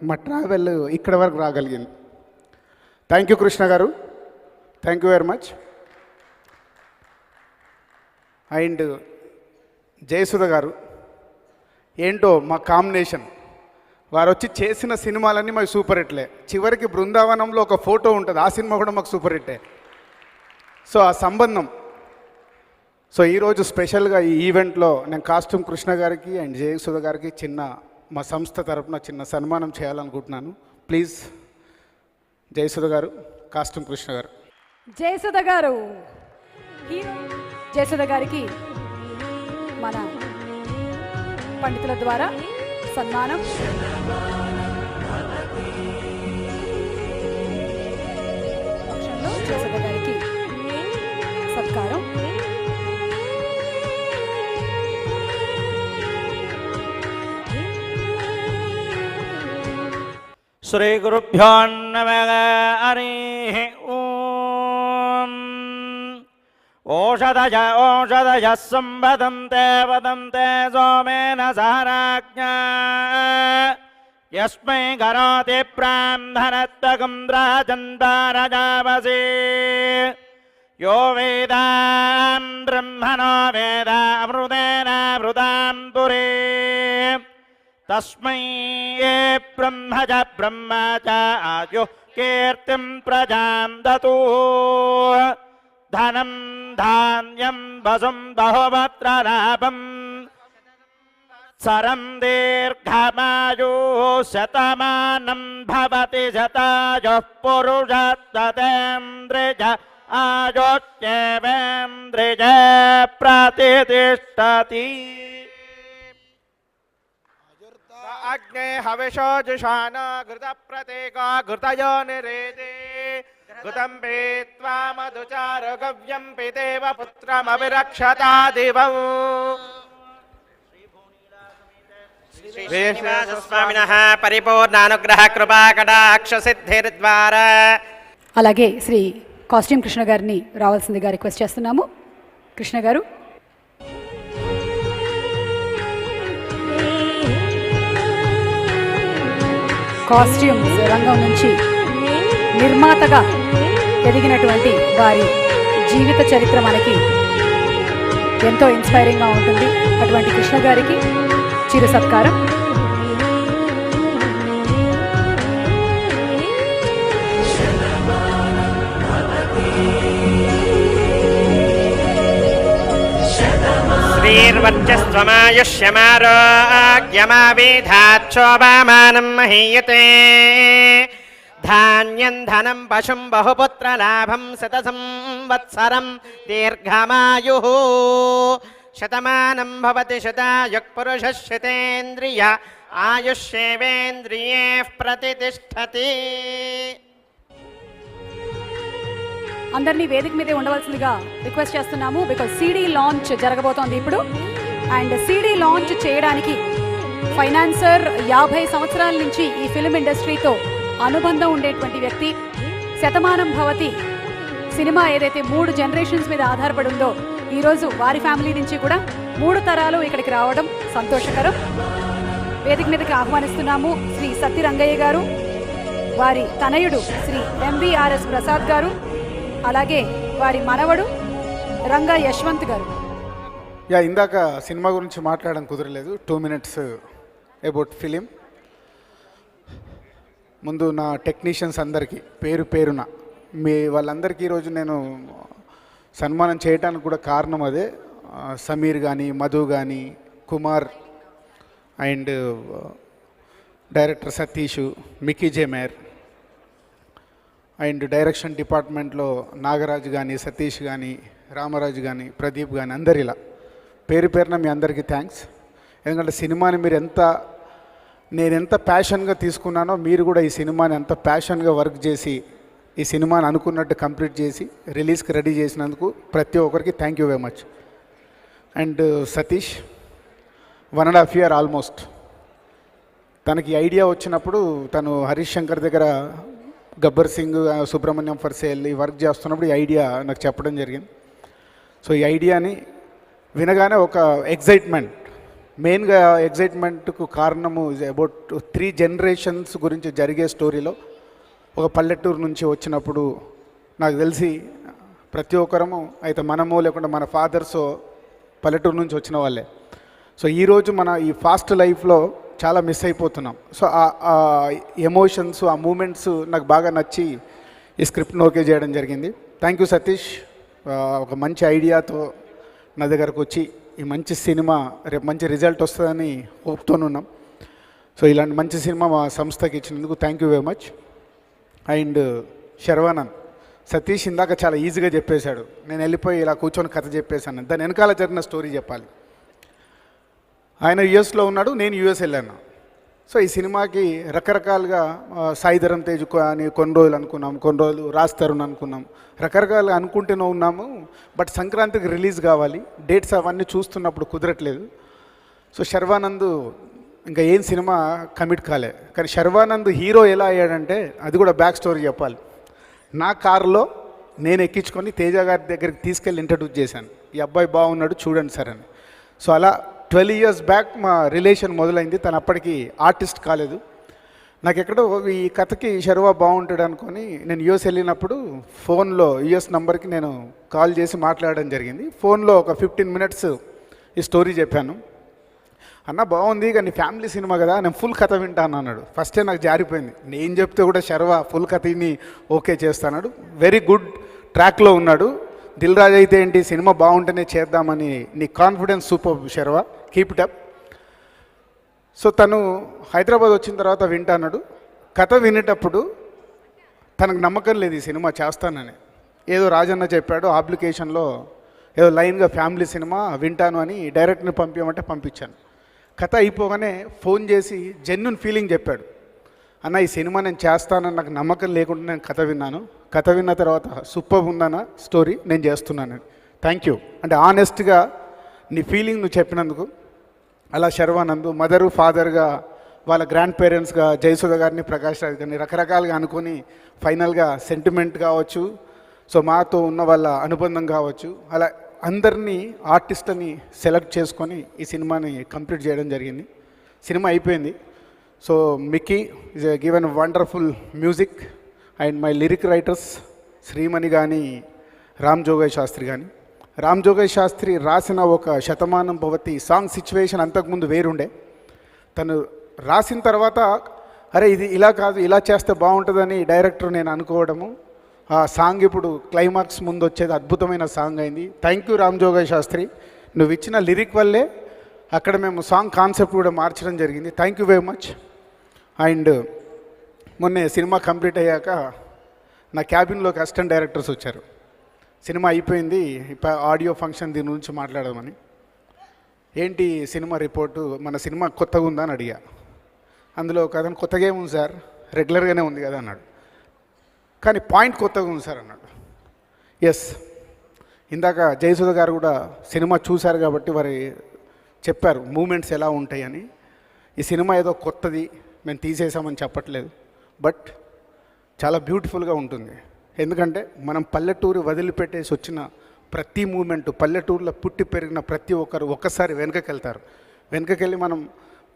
మా ట్రావెల్ ఇక్కడ వరకు రాగలిగింది. థ్యాంక్ యూ కృష్ణ గారు, thank you very much. And Jayasudha గారు, ఏంటో మా కాంబినేషన్, వారు వచ్చి చేసిన సినిమాలన్నీ మాకు సూపర్ హిట్లే. చివరికి బృందావనంలో ఒక ఫోటో ఉంటుంది, ఆ సినిమా కూడా మాకు సూపర్ హిట్టే. సో ఆ సంబంధం. సో ఈరోజు స్పెషల్గా ఈ ఈవెంట్లో నేను కాస్ట్యూమ్ కృష్ణ గారికి అండ్ జయసుధ గారికి చిన్న మా సంస్థ తరపున చిన్న సన్మానం చేయాలనుకుంటున్నాను. ప్లీజ్ జయసుధ గారు, కాస్ట్యూమ్ కృష్ణ గారు. జయసుధ గారు, జయసుధ గారికి మన పండితుల ద్వారా సన్మానం. పక్షంలో జయసుధ గారికి సత్కారం. శ్రీ గురుభ్యో నమః. హరిః ఓం. ఓషధయః సంవదంతే వదంతే సోమేన సహరాజ్ఞా యస్మై కరోతి బ్రాహ్మణత్వకం రాజంతారజావసి యో వేదాం బ్రహ్మణో వేద అమృతేనామృతాం పురే తస్మై బ్రహ్మ చ ఆయుః కీర్తిం ప్రజాం దతు ధనం ధాన్యం వసుం బహువత్ర లాభం సరం దీర్ఘమాయు శతమానం భవతి శతాయుః పురుషస్తేంద్రియ ఆయుష్యేవేంద్రియ ప్రతిష్ఠతి. అగ్నే హవిషో జుషాన ఘృత ప్రతీక ఘృతయో నిరేదే ఘృతం పీత్వా మధుచారు గవ్యం పితేవ పుత్రమభిరక్షతా దివం. శ్రీనివాసస్వామినః పరిపూర్ణానుగ్రహ కృపాకటాక్ష సిద్ధిర్ద్వారా. అలాగే శ్రీ కాస్ట్యూమ్ కృష్ణ గారిని రావాల్సిందిగా రిక్వెస్ట్ చేస్తున్నాము. కృష్ణ గారు. కాస్ట్యూమ్స్ రంగం నుంచి నిర్మాతగా ఎదిగినటువంటి వారి జీవిత చరిత్ర మనకి ఎంతో ఇన్స్పైరింగ్గా ఉంటుంది. అటువంటి కృష్ణ గారికి చిరు సత్కారం. శ్రీర్వర్చస్వమాయుష్యమారోగ్యమావేధాక్షోభామానం మహీయతే. ధాన్యం ధనం పశుం బహుపుత్రలాభం శతసంవత్సరం దీర్ఘమాయుః. శతమానం భవతి శతాయుః పురుషः శతేంద్రియ ఆయుష్యేవేంద్రియే ప్రతిష్టతి. అందరినీ వేదిక మీదే ఉండవలసిందిగా రిక్వెస్ట్ చేస్తున్నాము. బికాజ్ సీడీ లాంచ్ జరగబోతోంది ఇప్పుడు. అండ్ సీడీ లాంచ్ చేయడానికి ఫైనాన్సర్ 50 సంవత్సరాల నుంచి ఈ ఫిల్మ్ ఇండస్ట్రీతో అనుబంధం ఉండేటువంటి వ్యక్తి. శతమానం భవతి సినిమా ఏదైతే 3 జనరేషన్స్ మీద ఆధారపడి ఉందో ఈరోజు వారి ఫ్యామిలీ నుంచి కూడా 3 తరాలు ఇక్కడికి రావడం సంతోషకరం. వేదిక మీదకి ఆహ్వానిస్తున్నాము శ్రీ సత్తి రంగయ్య గారు, వారి తనయుడు శ్రీ ఎంవిఆర్ఎస్ ప్రసాద్ గారు, అలాగే వారి మనవడు రంగా యశ్వంత్ గారు. ఇందాక సినిమా గురించి మాట్లాడడం కుదరలేదు. 2 minutes అబౌట్ ఫిలిం. ముందు నా టెక్నీషియన్స్ అందరికీ పేరు పేరున మీ వాళ్ళందరికీ ఈరోజు నేను సన్మానం చేయడానికి కూడా కారణం అదే. సమీర్ కానీ, మధు కానీ, Kumar and director Satish, Mickey J Meyer and direction డిపార్ట్మెంట్లో నాగరాజు కానీ, సతీష్ కానీ, రామరాజు కానీ, ప్రదీప్ కానీ, అందరు ఇలా పేరు పేరున మీ అందరికీ థ్యాంక్స్. ఎందుకంటే సినిమాని నేను ఎంత ప్యాషన్గా తీసుకున్నానో మీరు కూడా ఈ సినిమాని అంత ప్యాషన్గా వర్క్ చేసి ఈ సినిమాని అనుకున్నట్టు కంప్లీట్ చేసి రిలీజ్కి రెడీ చేసినందుకు ప్రతి ఒక్కరికి thank you very much. And Satish 1.5 year almost. తనకి ఐడియా వచ్చినప్పుడు తను హరీష్ శంకర్ దగ్గర గబ్బర్ సింగ్, సుబ్రహ్మణ్యం ఫర్ సేల్ ఈ వర్క్ చేస్తున్నప్పుడు ఈ ఐడియా నాకు చెప్పడం జరిగింది. సో ఈ ఐడియాని వినగానే ఒక ఎగ్జైట్మెంట్, మెయిన్గా ఎగ్జైట్మెంట్కు కారణము అబౌట్ 3 generations గురించి జరిగే స్టోరీలో ఒక పల్లెటూరు నుంచి వచ్చినప్పుడు నాకు తెలిసి ప్రతి ఒక్కరము అయితే మనమో లేకుండా మన ఫాదర్సో పల్లెటూరు నుంచి వచ్చిన వాళ్ళే. సో ఈరోజు మన ఈ ఫాస్ట్ లైఫ్లో చాలా మిస్ అయిపోతున్నాం. సో ఆ ఎమోషన్స్, ఆ మూమెంట్స్ నాకు బాగా నచ్చి ఈ స్క్రిప్ట్ని ఓకే చేయడం జరిగింది. Thank you Satish. ఒక మంచి ఐడియాతో నా దగ్గరకు వచ్చి ఈ మంచి సినిమా రేపు మంచి రిజల్ట్ వస్తుందని హోప్తోనున్నాం. సో ఇలాంటి మంచి సినిమా మా సంస్థకి ఇచ్చినందుకు thank you very much. And Sharwanand, Satish ఇందాక చాలా ఈజీగా చెప్పేశాడు. నేను వెళ్ళిపోయి ఇలా కూర్చొని కథ చెప్పేశాను. దాని వెనకాల జరిగిన స్టోరీ చెప్పాలి. ఆయన యుఎస్లో ఉన్నాడు, నేను యుఎస్ వెళ్ళాను. సో ఈ సినిమాకి రకరకాలుగా సాయిధరం తేజ్ అని కొన్ని రోజులు అనుకున్నాం, కొన్ని రోజులు రాజ్ తరుణ్ అనుకున్నాం, రకరకాలుగా అనుకుంటూనే ఉన్నాము. బట్ సంక్రాంతికి రిలీజ్ కావాలి, డేట్స్ అవన్నీ చూస్తున్నప్పుడు కుదరట్లేదు. సో శర్వానంద్ ఇంకా ఏం సినిమా కమిట్ కాలే. కానీ శర్వానంద్ హీరో ఎలా అయ్యాడంటే అది కూడా బ్యాక్ స్టోరీ చెప్పాలి. నా కారులో నేను ఎక్కించుకొని తేజ గారి దగ్గరికి తీసుకెళ్ళి ఇంట్రడ్యూస్ చేశాను. ఈ అబ్బాయి బాగున్నాడు చూడండి సార్ అని. సో అలా 12 years బ్యాక్ మా రిలేషన్ మొదలైంది. తను అప్పటికి ఆర్టిస్ట్ కాలేదు. నాకు ఎక్కడో ఈ కథకి శర్వా బాగుంటాడు అనుకొని నేను యూఎస్ వెళ్ళినప్పుడు ఫోన్లో యూఎస్ నంబర్కి నేను కాల్ చేసి మాట్లాడడం జరిగింది. ఫోన్లో ఒక 15 minutes ఈ స్టోరీ చెప్పాను. అన్న బాగుంది కానీ ఫ్యామిలీ సినిమా కదా, నేను ఫుల్ కథ వింటాను అన్నాడు. ఫస్టే నాకు జారిపోయింది. నేను చెప్తే కూడా శర్వా ఫుల్ కథని ఓకే చేస్తాడు. వెరీ గుడ్ ట్రాక్లో ఉన్నాడు. దిల్ రాజు అయితే ఏంటి, సినిమా బాగుంటేనే చేద్దామని నీ confidence super Sharwa, keep it up. So తను హైదరాబాద్ వచ్చిన తర్వాత వింటాన్నాడు. కథ వినేటప్పుడు తనకు నమ్మకం లేదు ఈ సినిమా చేస్తానని. ఏదో రాజన్న చెప్పాడు అప్లికేషన్లో ఏదో లైన్గా ఫ్యామిలీ సినిమా వింటాను అని డైరెక్ట్ని పంపించమంటే పంపించాను. కథ అయిపోగానే ఫోన్ చేసి జెన్యున్ ఫీలింగ్ చెప్పాడు. అన్న ఈ సినిమా నేను చేస్తానని నాకు నమ్మకం లేకుండా నేను కథ విన్నాను. కథ విన్న తర్వాత సూపర్ ఉందన్న స్టోరీ, నేను చేస్తున్నాను. థ్యాంక్ యూ అంటే ఆనెస్ట్గా నీ ఫీలింగ్ నువ్వు చెప్పినందుకు. అలా శర్వానంద్ మదరు ఫాదర్గా, వాళ్ళ గ్రాండ్ పేరెంట్స్గా జయసుధ గారిని, ప్రకాష్ రాజ్ గారిని రకరకాలుగా అనుకొని ఫైనల్గా సెంటిమెంట్ కావచ్చు, సో మాతో ఉన్న వాళ్ళ అనుబంధం కావచ్చు, అలా అందరినీ ఆర్టిస్ట్ని సెలెక్ట్ చేసుకొని ఈ సినిమాని కంప్లీట్ చేయడం జరిగింది. సినిమా అయిపోయింది. So Mickey is given wonderful music and my lyric writers Shreemani కానీ, రామ్ జోగయ్య శాస్త్రి కానీ. రామ్ జోగయ్య శాస్త్రి రాసిన ఒక శతమానం భవతి సాంగ్ సిచ్యువేషన్ అంతకుముందు వేరుండే. తను రాసిన తర్వాత అరే ఇది ఇలా కాదు, ఇలా చేస్తే బాగుంటుందని డైరెక్టర్ నేను అనుకోవడము, ఆ సాంగ్ ఇప్పుడు క్లైమాక్స్ ముందు వచ్చేది అద్భుతమైన సాంగ్ అయింది. థ్యాంక్ యూ రామ్ జోగయ్య శాస్త్రి, నువ్వు ఇచ్చిన లిరిక్ వల్లే అక్కడ మేము సాంగ్ కాన్సెప్ట్ కూడా మార్చడం జరిగింది. Thank you very much. And మొన్నే సినిమా కంప్లీట్ అయ్యాక నా క్యాబిన్లోకి అసిస్టెంట్ డైరెక్టర్స్ వచ్చారు. సినిమా అయిపోయింది, ఆడియో ఫంక్షన్ దీని గురించి మాట్లాడమని. ఏంటి సినిమా రిపోర్టు, మన సినిమా కొత్తగా ఉందా అని అడిగా. అందులో ఒక అతను కొత్తగా ఏముంది సార్, రెగ్యులర్గానే ఉంది కదా అన్నాడు. కానీ పాయింట్ కొత్తగా ఉంది సార్ అన్నాడు. ఎస్, ఇందాక జయసుధ గారు కూడా సినిమా చూశారు కాబట్టి వారు చెప్పారు మూమెంట్స్ ఎలా ఉంటాయని. ఈ సినిమా ఏదో కొత్తది మేము తీసేసామని చెప్పట్లేదు, బట్ చాలా బ్యూటిఫుల్గా ఉంటుంది. ఎందుకంటే మనం పల్లెటూరు వదిలిపెట్టేసి వచ్చిన ప్రతి మూమెంటు, పల్లెటూరులో పుట్టి పెరిగిన ప్రతి ఒక్కరు ఒక్కసారి వెనకకి వెళ్తారు. వెనకకెళ్ళి మనం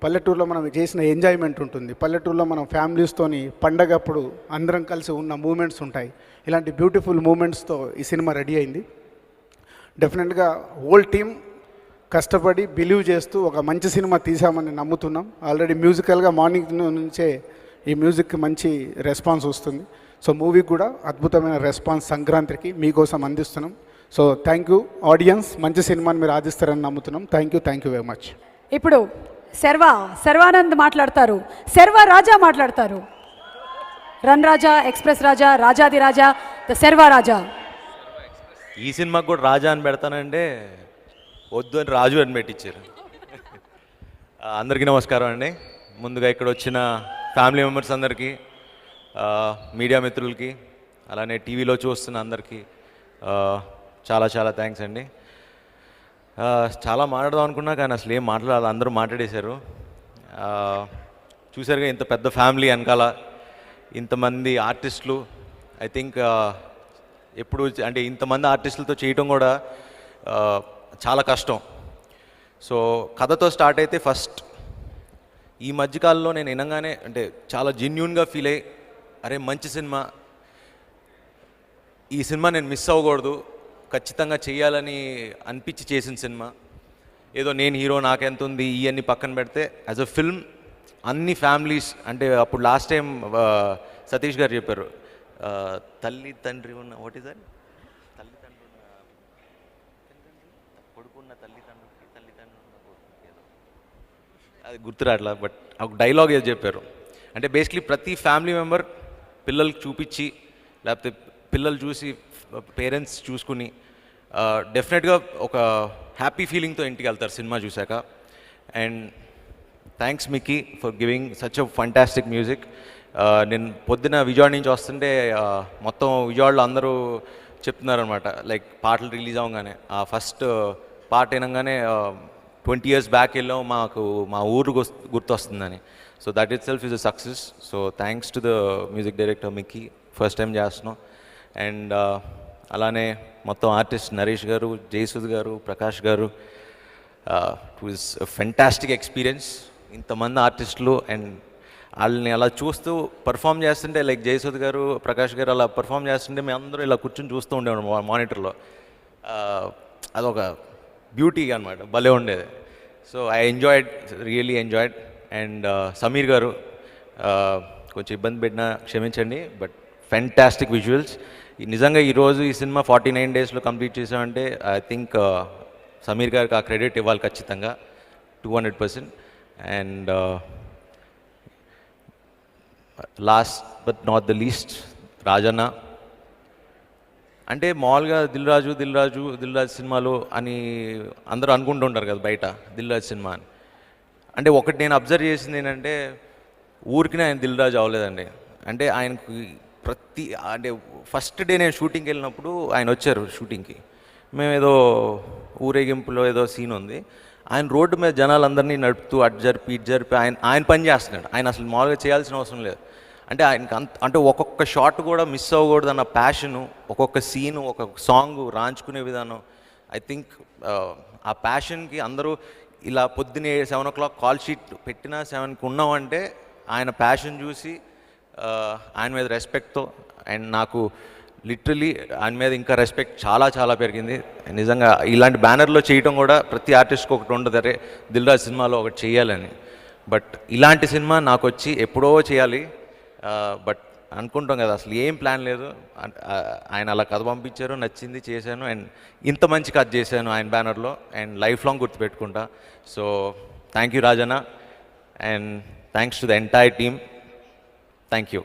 పల్లెటూరులో మనం చేసిన ఎంజాయ్మెంట్ ఉంటుంది, పల్లెటూరులో మనం ఫ్యామిలీస్తోని పండగప్పుడు అందరం కలిసి ఉన్న మూమెంట్స్ ఉంటాయి. ఇలాంటి బ్యూటిఫుల్ మూమెంట్స్తో ఈ సినిమా రెడీ అయింది. డెఫినెట్గా హోల్ టీమ్ కష్టపడి బిలీవ్ చేస్తూ ఒక మంచి సినిమా తీసామని నమ్ముతున్నాం. ఆల్రెడీ మ్యూజికల్గా మార్నింగ్ నుంచే ఈ మ్యూజిక్కి మంచి రెస్పాన్స్ వస్తుంది. సో మూవీకి కూడా అద్భుతమైన రెస్పాన్స్ సంక్రాంతికి మీకోసం అందిస్తున్నాం. సో థ్యాంక్ యూ ఆడియన్స్, మంచి సినిమాని మీరు ఆదిస్తారని నమ్ముతున్నాం. Thank you very much. ఇప్పుడు శర్వానంద్ మాట్లాడతారు, రాజా మాట్లాడతారు. రన్ రాజా, ఎక్స్ప్రెస్ రాజా, రాజాది రాజా, ద రాజా. ఈ సినిమాకి కూడా రాజా అని పెడతానంటే వద్దు అని రాజు అని పెట్టించారు. అందరికీ నమస్కారం అండి. ముందుగా ఇక్కడ వచ్చిన ఫ్యామిలీ మెంబర్స్ అందరికీ, మీడియా మిత్రులకి, అలానే టీవీలో చూస్తున్న అందరికీ చాలా చాలా థ్యాంక్స్ అండి. చాలా మాట్లాడదాం అనుకున్నా కానీ అసలు ఏం మాట్లాడాలి, అందరూ మాట్లాడేశారు. చూసారుగా ఇంత పెద్ద ఫ్యామిలీ వెనకాల ఇంతమంది ఆర్టిస్టులు. ఐ థింక్ ఎప్పుడు అంటే ఇంతమంది ఆర్టిస్టులతో చేయటం కూడా చాలా కష్టం. సో కథతో స్టార్ట్ అయితే ఫస్ట్ ఈ మధ్యకాలంలో నేను వినగానే అంటే చాలా జెన్యూన్గా ఫీల్ అయ్యి అరే మంచి సినిమా, ఈ సినిమా నేను మిస్ అవ్వకూడదు, ఖచ్చితంగా చేయాలని అనిపించి చేసిన సినిమా. ఏదో నేను హీరో నాకెంత ఉంది ఇవన్నీ పక్కన పెడితే యాజ్ అ ఫిల్మ్ అన్ని ఫ్యామిలీస్, అంటే అప్పుడు లాస్ట్ టైం సతీష్ గారు చెప్పారు తల్లి తండ్రి ఉన్న వాట్ ఈస్ దట్, తల్లిదండ్రులు ఉన్న కొడుకు ఉన్న తల్లిదండ్రులకి, తల్లిదండ్రులు ఉన్న కొడుకుకి, ఏదో అది గుర్తురాట్లా, బట్ ఒక డైలాగ్ ఏదో చెప్పారు. అంటే బేసిక్లీ ప్రతి ఫ్యామిలీ మెంబర్ పిల్లలకి చూపించి, లేకపోతే పిల్లలు చూసి పేరెంట్స్ చూసుకుని డెఫినెట్గా ఒక హ్యాపీ ఫీలింగ్తో ఇంటికి వెళ్తారు సినిమా చూశాక. And thanks Mickey for giving such a fantastic music. నేను పొద్దున విజయవాడ నుంచి వస్తుంటే మొత్తం విజయవాడలో అందరూ చెప్తున్నారనమాట, లైక్ పాటలు రిలీజ్ అవ్వగానే ఆ ఫస్ట్ పాట వినగానే 20 years బ్యాక్ వెళ్ళాం, మాకు మా ఊరు గుర్తొస్తుందని. So that itself is a success. So thanks to the music director Mickey, first time చేస్తున్నాం. అండ్ అలానే మొత్తం ఆర్టిస్ట్ నరేష్ గారు, జయసుధ్ గారు, ప్రకాష్ గారు, it was a fantastic experience. ఇంతమంది ఆర్టిస్టులు అండ్ వాళ్ళని అలా చూస్తూ పర్ఫామ్ చేస్తుంటే, లైక్ జయసుధ్ గారు, ప్రకాష్ గారు అలా పర్ఫామ్ చేస్తుంటే మేము అందరూ ఇలా కూర్చొని చూస్తూ ఉండేవాడు మానిటర్లో. అదొక బ్యూటీ అనమాట, భలే ఉండేది. So I enjoyed, really enjoyed. And Sameer గారు కొంచెం ఇబ్బంది పెట్టినా క్షమించండి, బట్ ఫెంటాస్టిక్ విజువల్స్. నిజంగా ఈరోజు ఈ సినిమా 49 daysలో కంప్లీట్ చేసామంటే ఐ థింక్ సమీర్ గారికి ఆ క్రెడిట్ ఇవ్వాలి ఖచ్చితంగా 200%. And last but not the least Rajanna. అంటే మామూలుగా దిల్ రాజు సినిమాలు అని అందరూ అనుకుంటుంటారు కదా బయట, దిల్ రాజు సినిమా అని. అంటే ఒకటి నేను అబ్జర్వ్ చేసింది ఏంటంటే ఊరికినే ఆయన దిల్ రాజు అవ్వలేదండి. అంటే ఆయనకి అంటే ఫస్ట్ డే నేను షూటింగ్కి వెళ్ళినప్పుడు ఆయన వచ్చారు షూటింగ్కి. మేము ఏదో ఊరేగింపులో ఏదో సీన్ ఉంది. ఆయన రోడ్డు మీద జనాలందరినీ నడుపుతూ అటు జరిపి ఇటు జరిపి ఆయన పని చేస్తున్నాడు. ఆయన అసలు మామూలుగా చేయాల్సిన అవసరం లేదు. అంటే ఆయనకి అంటే ఒక్కొక్క షాట్ కూడా మిస్ అవ్వకూడదు అన్న ప్యాషను, ఒక్కొక్క సీను, ఒక్కొక్క సాంగ్ రాంచుకునే విధానం. ఐ థింక్ ఆ ప్యాషన్కి అందరూ ఇలా పొద్దున్నే 7 o'clock కాల్ షీట్ పెట్టినా 7కి ఉన్నామంటే ఆయన ప్యాషన్ చూసి ఆయన మీద రెస్పెక్ట్తో, అండ్ నాకు లిటరలీ ఆయన మీద ఇంకా రెస్పెక్ట్ చాలా చాలా పెరిగింది. నిజంగా ఇలాంటి బ్యానర్లో చేయటం కూడా ప్రతి ఆర్టిస్ట్కి ఒకటి ఉండదు, అరే దిల్ రాజు సినిమాలో ఒకటి చేయాలని. బట్ ఇలాంటి సినిమా నాకు వచ్చి ఎప్పుడో చేయాలి, బట్ అనుకుంటాం కదా అసలు ఏం ప్లాన్ లేదు. ఆయన అలా కథ పంపించారు, నచ్చింది, చేశాను, అండ్ ఇంత మంచి కథ చేశాను ఆయన బ్యానర్లో, అండ్ లైఫ్ లాంగ్ గుర్తుపెట్టుకుంటా. So thank you Rajanna, and thanks to the entire team. Thank you.